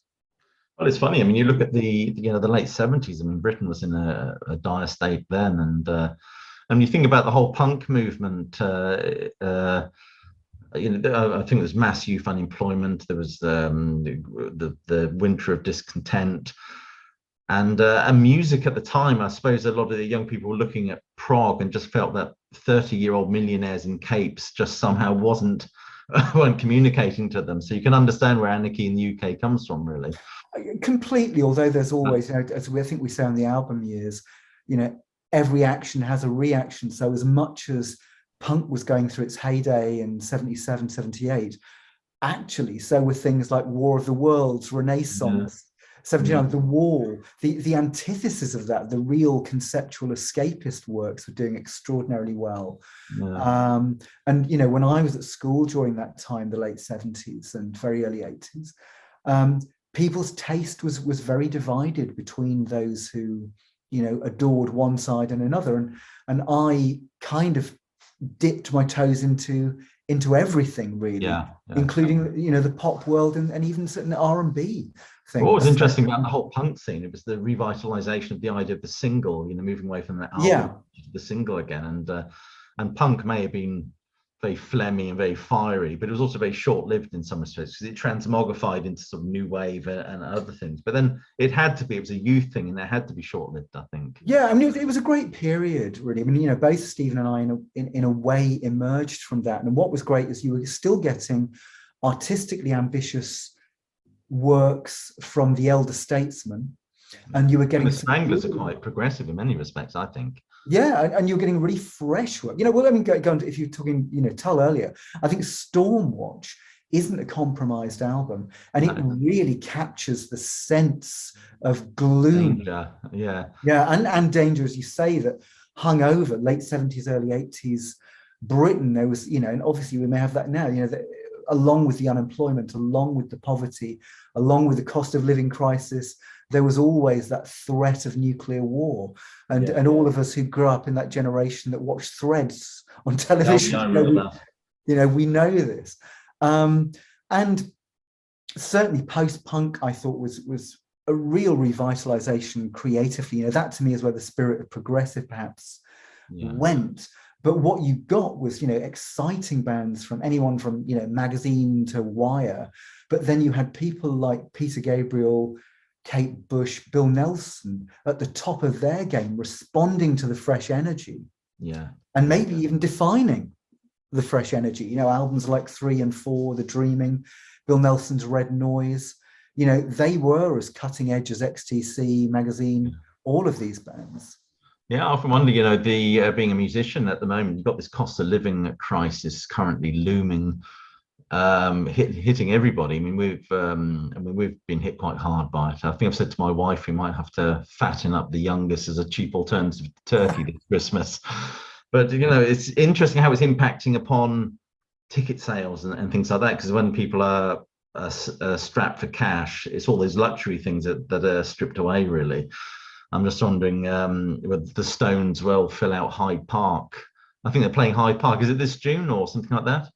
Well, it's funny. I mean, you look at the late 70s. I mean, Britain was in a dire state then, and you think about the whole punk movement. I think there's mass youth unemployment. There was the winter of discontent, and music at the time. I suppose a lot of the young people were looking at prog and just felt that 30-year-old millionaires in capes just somehow weren't communicating to them. So you can understand where anarchy in the UK comes from, really. Completely. Although there's always, as I think we say on the album years, every action has a reaction. So as much as punk was going through its heyday in 77, 78, actually, so were things like War of the Worlds, Renaissance, 79, The Wall, the antithesis of that, the real conceptual escapist works were doing extraordinarily well. And, when I was at school during that time, the late 70s and very early 80s, people's taste was very divided between those who, adored one side and another. And I kind of dipped my toes into everything, really, including the pop world and even certain R&B things. What was interesting about the whole punk scene, it was the revitalization of the idea of the single, moving away from the album to the single again. And punk may have been very phlegmy and very fiery, but it was also very short-lived in some respects, because it transmogrified into sort of new wave and other things. But then it was a youth thing, and it had to be short-lived, I think. Yeah, I mean, it was a great period, really. I mean, both Stephen and I, in a way, emerged from that. And what was great is you were still getting artistically ambitious works from the elder statesmen, and you were getting. And the Stranglers are quite progressive in many respects, I think. Yeah, and you're getting really fresh work. Well, I mean, go on, if you're talking, Tull earlier, I think Stormwatch isn't a compromised album, and it really captures the sense of gloom. Danger, yeah. Yeah, and danger, as you say, that hung over late 70s, early 80s Britain. There was, and obviously we may have that now, along with the unemployment, along with the poverty, along with the cost of living crisis, there was always that threat of nuclear war. And all of us who grew up in that generation that watched Threads on television, we know this. And certainly post-punk, I thought was a real revitalization creatively. You know, that to me is where the spirit of progressive perhaps went. But what you got was, you know, exciting bands from anyone from, you know, Magazine to Wire. But then you had people like Peter Gabriel, Kate Bush, Bill Nelson at the top of their game, responding to the fresh energy. Yeah. And maybe even defining the fresh energy. You know, albums like 3 and 4, The Dreaming, Bill Nelson's Red Noise, you know, they were as cutting edge as XTC, Magazine, all of these bands. Yeah, I often wonder, you know, the being a musician at the moment, you've got this cost of living crisis currently looming, hitting everybody. I mean, we've been hit quite hard by it. I think I've said to my wife, we might have to fatten up the youngest as a cheap alternative to turkey this Christmas. But you know, it's interesting how it's impacting upon ticket sales and things like that. Because when people are strapped for cash, it's all these luxury things that are stripped away, really. I'm just wondering whether the Stones will fill out Hyde Park. I think they're playing Hyde Park. Is it this June or something like that?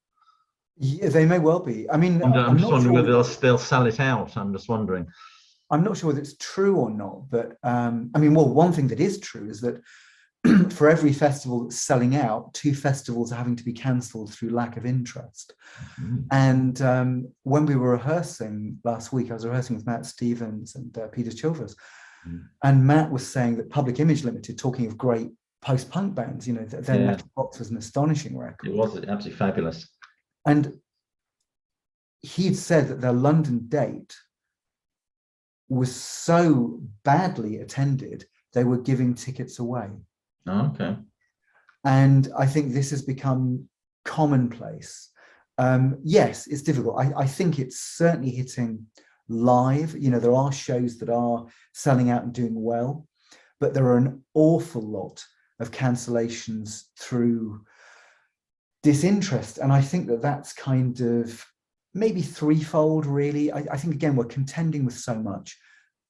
Yeah, they may well be. I mean, I'm just wondering whether they'll sell it out. I'm just wondering. I'm not sure whether it's true or not, but I mean, well, one thing that is true is that for every festival that's selling out, 2 festivals are having to be cancelled through lack of interest. And when we were rehearsing last week, I was rehearsing with Matt Stevens and Peter Chilvers. And Matt was saying that Public Image Limited, talking of great post-punk bands, you know, their Metal Box was an astonishing record. It was absolutely fabulous. And he'd said that their London date was so badly attended, they were giving tickets away. Oh, okay. And I think this has become commonplace. Yes, it's difficult. I think it's certainly hitting live. You know, there are shows that are selling out and doing well, but there are an awful lot of cancellations through disinterest. And I think that that's kind of maybe threefold, really. I think, again, we're contending with so much.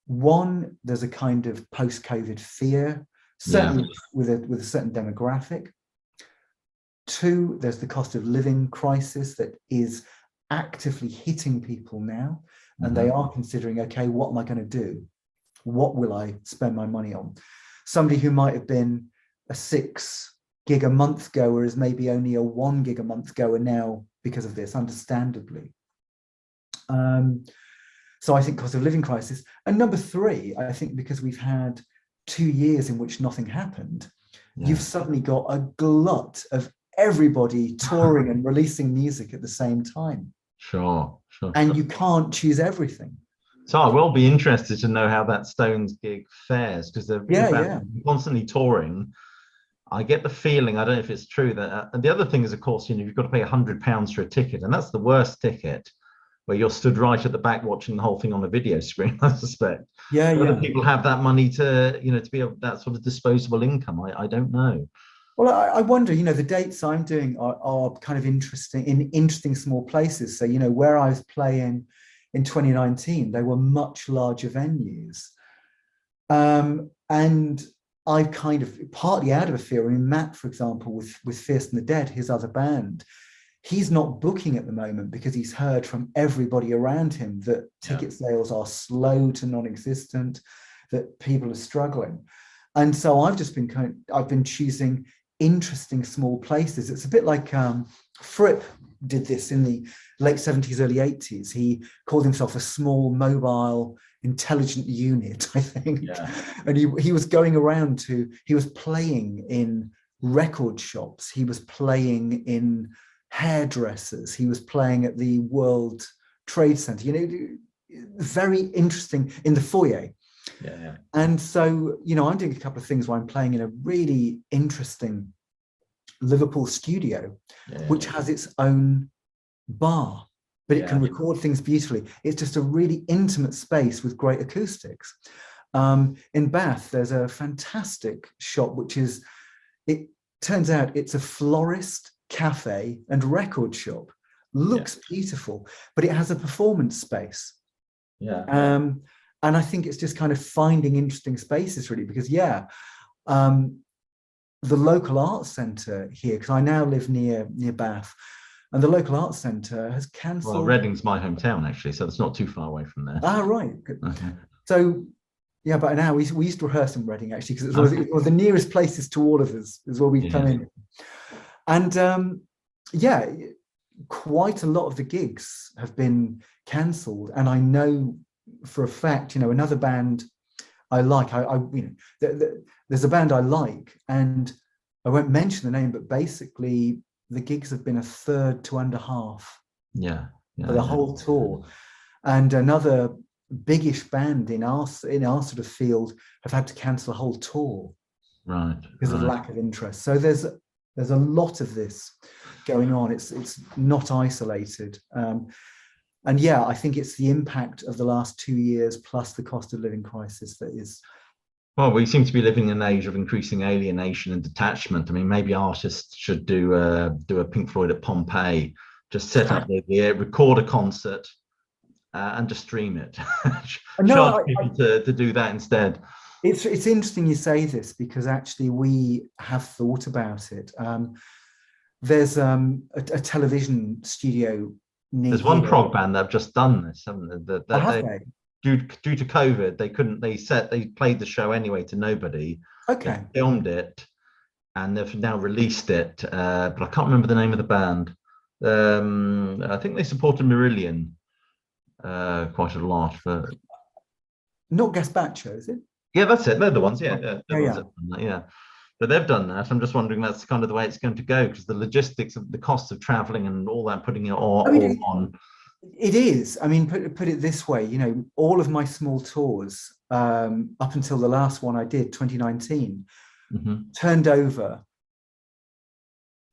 One, there's a kind of post-COVID fear, certainly with a certain demographic. 2, there's the cost of living crisis that is actively hitting people now. And they are considering, okay, what am I going to do? What will I spend my money on? Somebody who might have been a 6 gig a month goer is maybe only a 1 gig a month goer now because of this, understandably. So I think cost of living crisis. And number 3, I think because we've had 2 years in which nothing happened, you've suddenly got a glut of everybody touring and releasing music at the same time. Sure. And you can't choose everything. So I will be interested to know how that Stones gig fares, because they're constantly touring. I get the feeling, I don't know if it's true, that and the other thing is, of course, you know, you've got to pay £100 for a ticket, and that's the worst ticket, where you're stood right at the back watching the whole thing on a video screen, I suspect. Whether people have that money to, you know, to be that sort of disposable income, I don't know. Well, I wonder, you know, the dates I'm doing are kind of interesting, in interesting small places. So, you know, where I was playing in 2019, they were much larger venues. And I kind of, partly out of a fear, I mean, Matt, for example, with Fierce and the Dead, his other band, he's not booking at the moment because he's heard from everybody around him that ticket sales are slow to non-existent, that people are struggling. And so I've been choosing interesting small places. It's a bit like Fripp did this in the late 70s, early 80s. He called himself a small mobile intelligent unit, I think. And he was going around he was playing in record shops, he was playing in hairdressers, he was playing at the World Trade Center, you know, very interesting, in the foyer. And so, you know, I'm doing a couple of things where I'm playing in a really interesting Liverpool studio, which has its own bar, but it can record things beautifully. It's just a really intimate space with great acoustics. In Bath, there's a fantastic shop, which is, it turns out it's a florist, cafe and record shop. Looks beautiful, but it has a performance space. And I think it's just kind of finding interesting spaces, really, because the local arts centre here, because I now live near Bath, And the local arts centre has cancelled. Well, Reading's my hometown, actually, so it's not too far away from there. Ah, right. Good. Okay. So, yeah, but now we used to rehearse in Reading, actually, because it was the nearest places to all of us is where we come in. And yeah, quite a lot of the gigs have been cancelled. And I know for a fact, another band I like, there's a band I like, and I won't mention the name, but basically the gigs have been a third to under half for the whole tour. And another biggish band in our sort of field have had to cancel a whole tour because of lack of interest. So there's a lot of this going on. It's not isolated. And yeah, I think it's the impact of the last 2 years plus the cost of living crisis that is. Well, we seem to be living in an age of increasing alienation and detachment. I mean, maybe artists should do a Pink Floyd at Pompeii, just set up record a concert and just stream it. Charge people to do that instead. It's interesting you say this, because actually we have thought about it. There's a television studio. There's one prog band that have just done this, haven't they? Due to COVID, they played the show anyway to nobody. Okay. They filmed it, and they've now released it. But I can't remember the name of the band. I think they supported Marillion quite a lot. But not Gaspacho, is it? Yeah, that's it. They're the ones. Yeah. But they've done that. I'm just wondering, that's kind of the way it's going to go, because the logistics of the cost of traveling and all that, putting it all on. It is. I mean, put it this way, all of my small tours up until the last one I did, 2019, turned over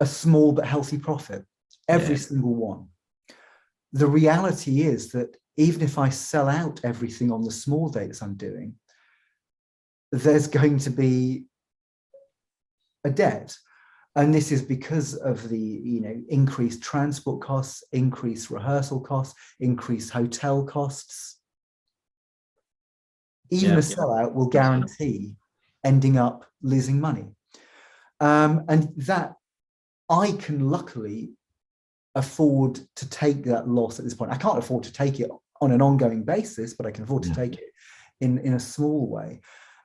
a small but healthy profit, every single one. The reality is that even if I sell out everything on the small dates I'm doing, there's going to be a debt. And this is because of the increased transport costs, increased rehearsal costs, increased hotel costs. Even a sellout will guarantee ending up losing money. And that I can luckily afford to take that loss at this point. I can't afford to take it on an ongoing basis, but I can afford to take it in a small way.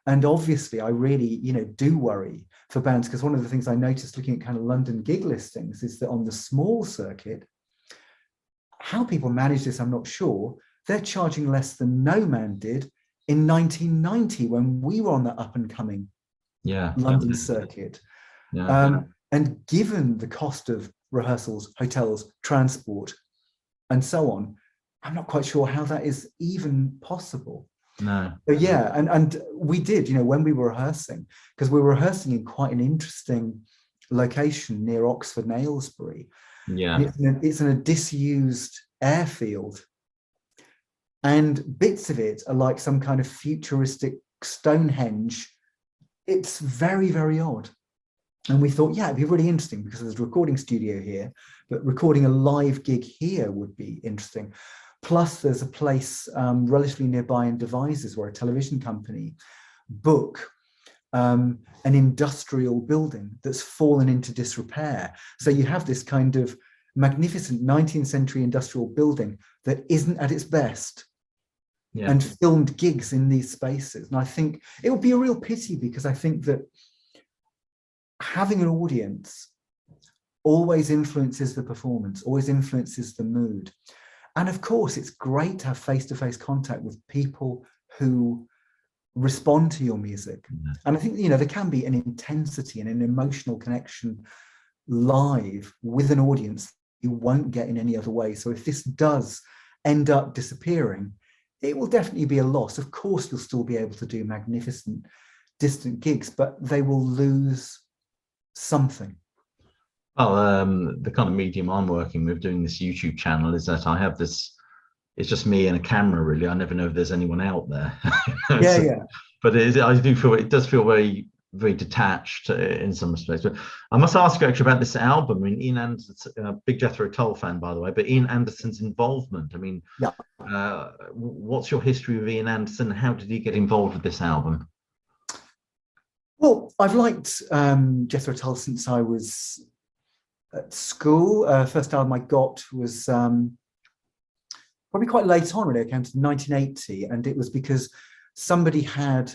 And obviously, I really, do worry for bands, because one of the things I noticed looking at kind of London gig listings is that on the small circuit, how people manage this, I'm not sure. They're charging less than No Man did in 1990 when we were on the up and coming London circuit. And given the cost of rehearsals, hotels, transport, and so on, I'm not quite sure how that is even possible. No. But yeah, and we did, when we were rehearsing, because we were rehearsing in quite an interesting location near Oxford and Aylesbury. Yeah. It's in a disused airfield. And bits of it are like some kind of futuristic Stonehenge. It's very, very odd. And we thought, it'd be really interesting because there's a recording studio here, but recording a live gig here would be interesting. Plus, there's a place relatively nearby in Devizes where a television company book an industrial building that's fallen into disrepair. So you have this kind of magnificent 19th century industrial building that isn't at its best, and filmed gigs in these spaces. And I think it would be a real pity, because I think that having an audience always influences the performance, always influences the mood. And of course, it's great to have face-to-face contact with people who respond to your music. And I think, there can be an intensity and an emotional connection live with an audience you won't get in any other way. So if this does end up disappearing, it will definitely be a loss. Of course, you'll still be able to do magnificent distant gigs, but they will lose something. Well, the kind of medium I'm working with doing this YouTube channel is that I have this, it's just me and a camera, really. I never know if there's anyone out there. But it does feel very, very detached in some respects. But I must ask you actually about this album. I mean, Ian Anderson's a big Jethro Tull fan, by the way, but Ian Anderson's involvement. I mean, what's your history with Ian Anderson? How did he get involved with this album? Well, I've liked Jethro Tull since I was at school. First album I got was probably quite late on, really. I came to 1980, and it was because somebody had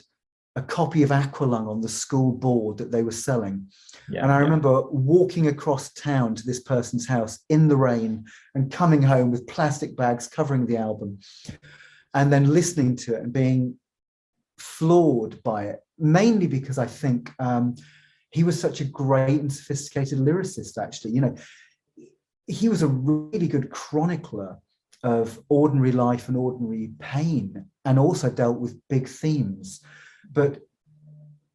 a copy of Aqualung on the school board that they were selling. And I remember walking across town to this person's house in the rain and coming home with plastic bags covering the album, and then listening to it and being floored by it, mainly because I think he was such a great and sophisticated lyricist, actually. You know, he was a really good chronicler of ordinary life and ordinary pain, and also dealt with big themes. But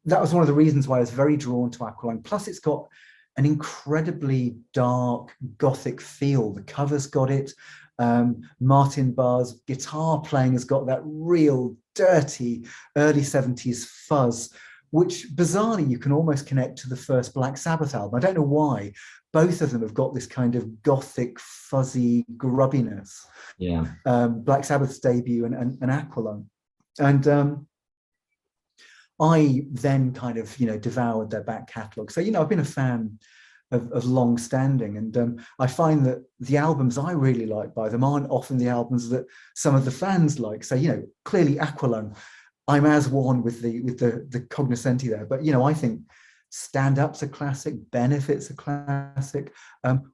that was one of the reasons why I was very drawn to Aqualung. Plus, it's got an incredibly dark Gothic feel. The cover's got it. Martin Barr's guitar playing has got that real dirty early 70s fuzz, which bizarrely you can almost connect to the first Black Sabbath album. I don't know why. Both of them have got this kind of Gothic, fuzzy grubbiness. Yeah. Black Sabbath's debut and Aqualung. And I then kind of, devoured their back catalogue. So, I've been a fan of long standing. And I find that the albums I really like by them aren't often the albums that some of the fans like. So, clearly Aqualung, I'm as one with the cognoscenti there. But, I think Stand Up's a classic, Benefit's a classic,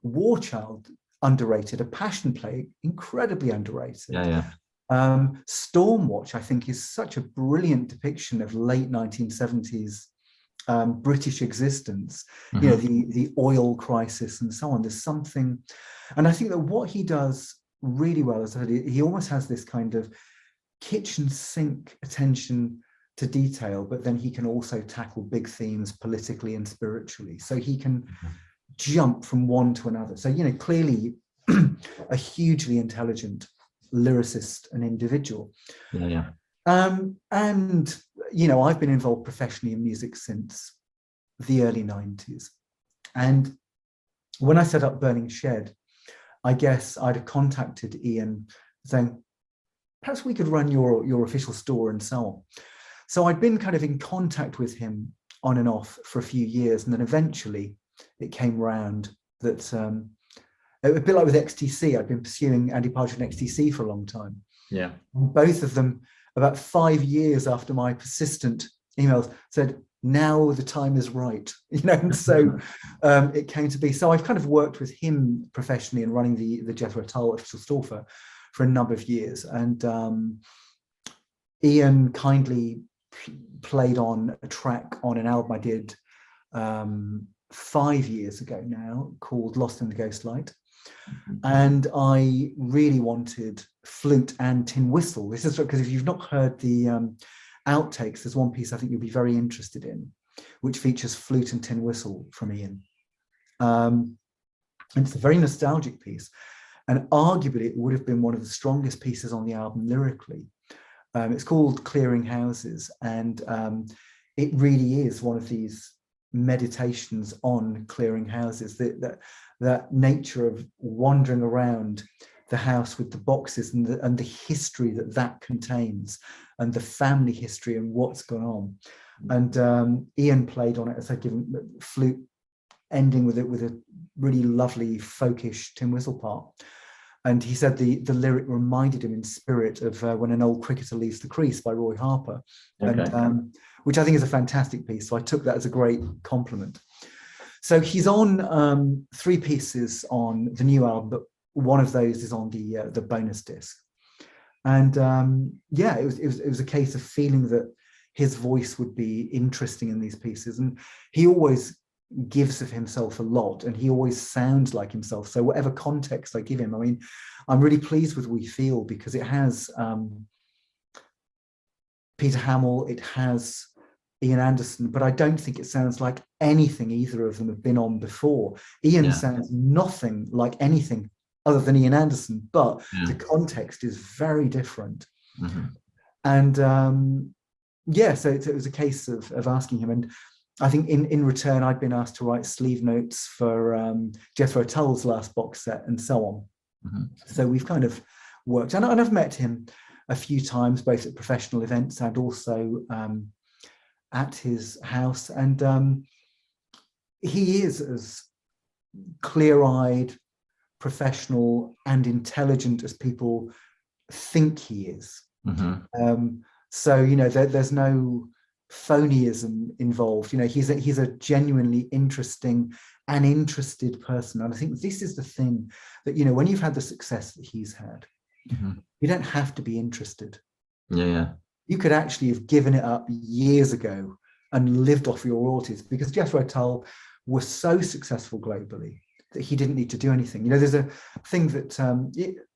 War Child, underrated, A Passion Play, incredibly underrated. Yeah. Stormwatch, I think, is such a brilliant depiction of late 1970s British existence, the oil crisis and so on. There's something, and I think that what he does really well is that he almost has this kind of kitchen sink attention to detail, but then he can also tackle big themes politically and spiritually. So he can jump from one to another. So, clearly a hugely intelligent lyricist and individual. Yeah. And I've been involved professionally in music since the early 90s. And when I set up Burning Shed, I guess I'd have contacted Ian saying, perhaps we could run your official store and so on. So I'd been kind of in contact with him on and off for a few years, and then eventually it came round that a bit like with XTC, I'd been pursuing Andy Partridge and XTC for a long time. Yeah. Both of them, about 5 years after my persistent emails, said, now the time is right. And so it came to be. So I've kind of worked with him professionally in running the Jethro Tull official store for a number of years. And Ian kindly played on a track on an album I did 5 years ago now called Lost in the Ghostlight. And I really wanted flute and tin whistle. This is because if you've not heard the outtakes, there's one piece I think you'll be very interested in, which features flute and tin whistle from Ian. And it's a very nostalgic piece. And arguably it would have been one of the strongest pieces on the album lyrically. It's called Clearing Houses. And it really is one of these meditations on clearing houses, that nature of wandering around the house with the boxes and the history that contains, and the family history and what's gone on. And Ian played on it, as I given flute, ending with a really lovely folkish tin whistle part. And he said the lyric reminded him in spirit of When an Old Cricketer Leaves the Crease by Roy Harper, and which I think is a fantastic piece. So I took that as a great compliment. So he's on 3 pieces on the new album, but one of those is on the bonus disc. And it was a case of feeling that his voice would be interesting in these pieces. And he always gives of himself a lot, and he always sounds like himself. So whatever context I give him, I mean, I'm really pleased with We Feel, because it has Peter Hamill, it has Ian Anderson, but I don't think it sounds like anything either of them have been on before. Ian sounds nothing like anything other than Ian Anderson, but the context is very different. And so it was a case of asking him. And I think in return, I'd been asked to write sleeve notes for Jethro Tull's last box set and so on. So we've kind of worked, and I've met him a few times, both at professional events and also at his house. And he is as clear-eyed, professional, and intelligent as people think he is. So, you know, there's no phonyism involved. You know, he's a genuinely interesting and interested person. And I think this is the thing that, you know, when you've had the success that he's had, you don't have to be interested. You could actually have given it up years ago and lived off your royalties, because Jethro Tull was so successful globally that he didn't need to do anything. You know, there's a thing that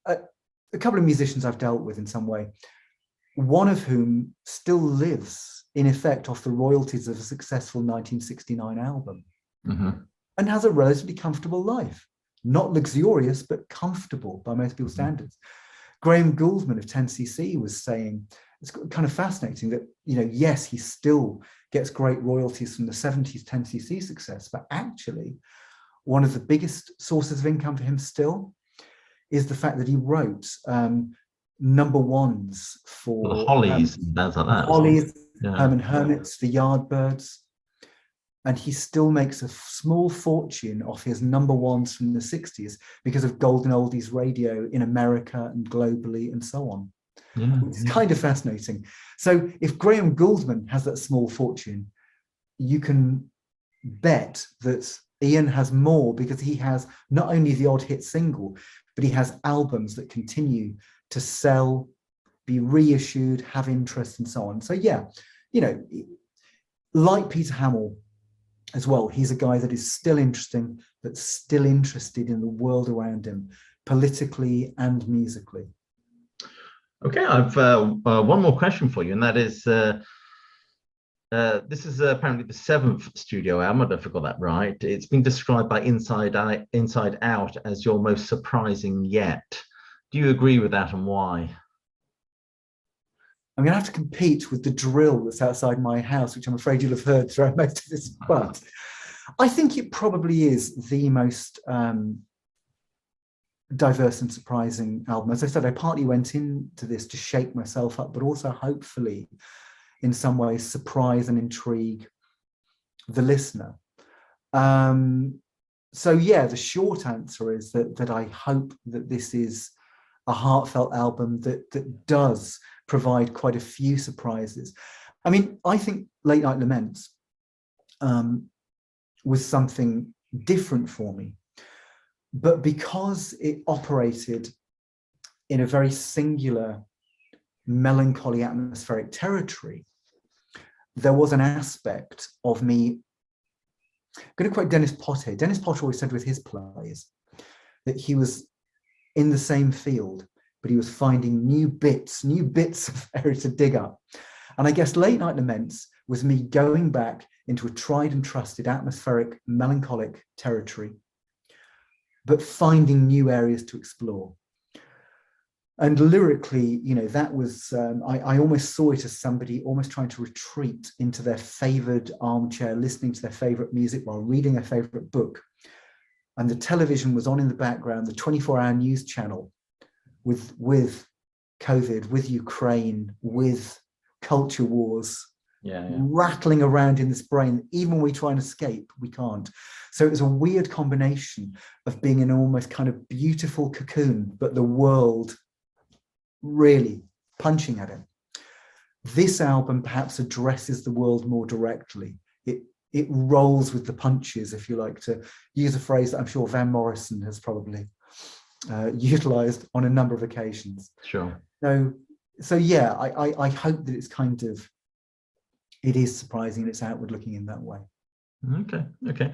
a couple of musicians I've dealt with in some way, one of whom still lives in effect off the royalties of a successful 1969 album, and has a relatively comfortable life. Not luxurious, but comfortable by most people's standards. Graham Gouldman of 10cc was saying, it's kind of fascinating that, you know, yes, he still gets great royalties from the 70s 10cc success, but actually one of the biggest sources of income for him still is the fact that he wrote number ones for the Hollies, like that. Hollies, Herman Hermits, the Yardbirds, and he still makes a small fortune off his number ones from the 60s because of Golden Oldies radio in America and globally and so on. It's kind of fascinating. So if Graham Gouldman has that small fortune, you can bet that Ian has more, because he has not only the odd hit single, but he has albums that continue to sell, be reissued, have interest, and so on. So yeah, you know, like Peter Hamill as well, he's a guy that is still interesting, but still interested in the world around him, politically and musically. Okay, I've one more question for you, and that is, this is apparently the 7th studio album, I don't forgot that right. It's been described by Inside Out as your most surprising yet. Do you agree with that, and why? I'm going to have to compete with the drill that's outside my house, which I'm afraid you'll have heard throughout most of this, but I think it probably is the most diverse and surprising album. As I said, I partly went into this to shake myself up, but also hopefully in some ways surprise and intrigue the listener. So yeah, the short answer is that I hope that this is a heartfelt album that does provide quite a few surprises. I mean, I think Late Night Laments was something different for me, but because it operated in a very singular, melancholy, atmospheric territory, there was an aspect of me. I'm going to quote Dennis Potter. Dennis Potter always said with his plays that he was in the same field, but he was finding new bits of area to dig up. And I guess Late Night Laments was me going back into a tried and trusted atmospheric, melancholic territory, but finding new areas to explore. And lyrically, you know, that was, I almost saw it as somebody almost trying to retreat into their favored armchair, listening to their favorite music while reading their favorite book. And the television was on in the background, the 24-hour news channel with COVID, with Ukraine, with culture wars, rattling around in this brain. Even when we try and escape, we can't. So it was a weird combination of being in an almost kind of beautiful cocoon, but the world really punching at it. This album perhaps addresses the world more directly. It rolls with the punches, if you like to use a phrase that I'm sure Van Morrison has probably utilized on a number of occasions. Sure. So yeah, I hope that it's kind of, it is surprising and it's outward looking in that way. Okay.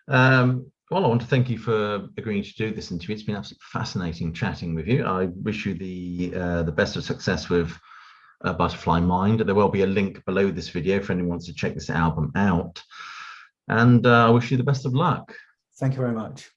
Well, I want to thank you for agreeing to do this interview. It's been absolutely fascinating chatting with you. I wish you the best of success with Butterfly Mind. There will be a link below this video if anyone wants to check this album out. And I wish you the best of luck. Thank you very much.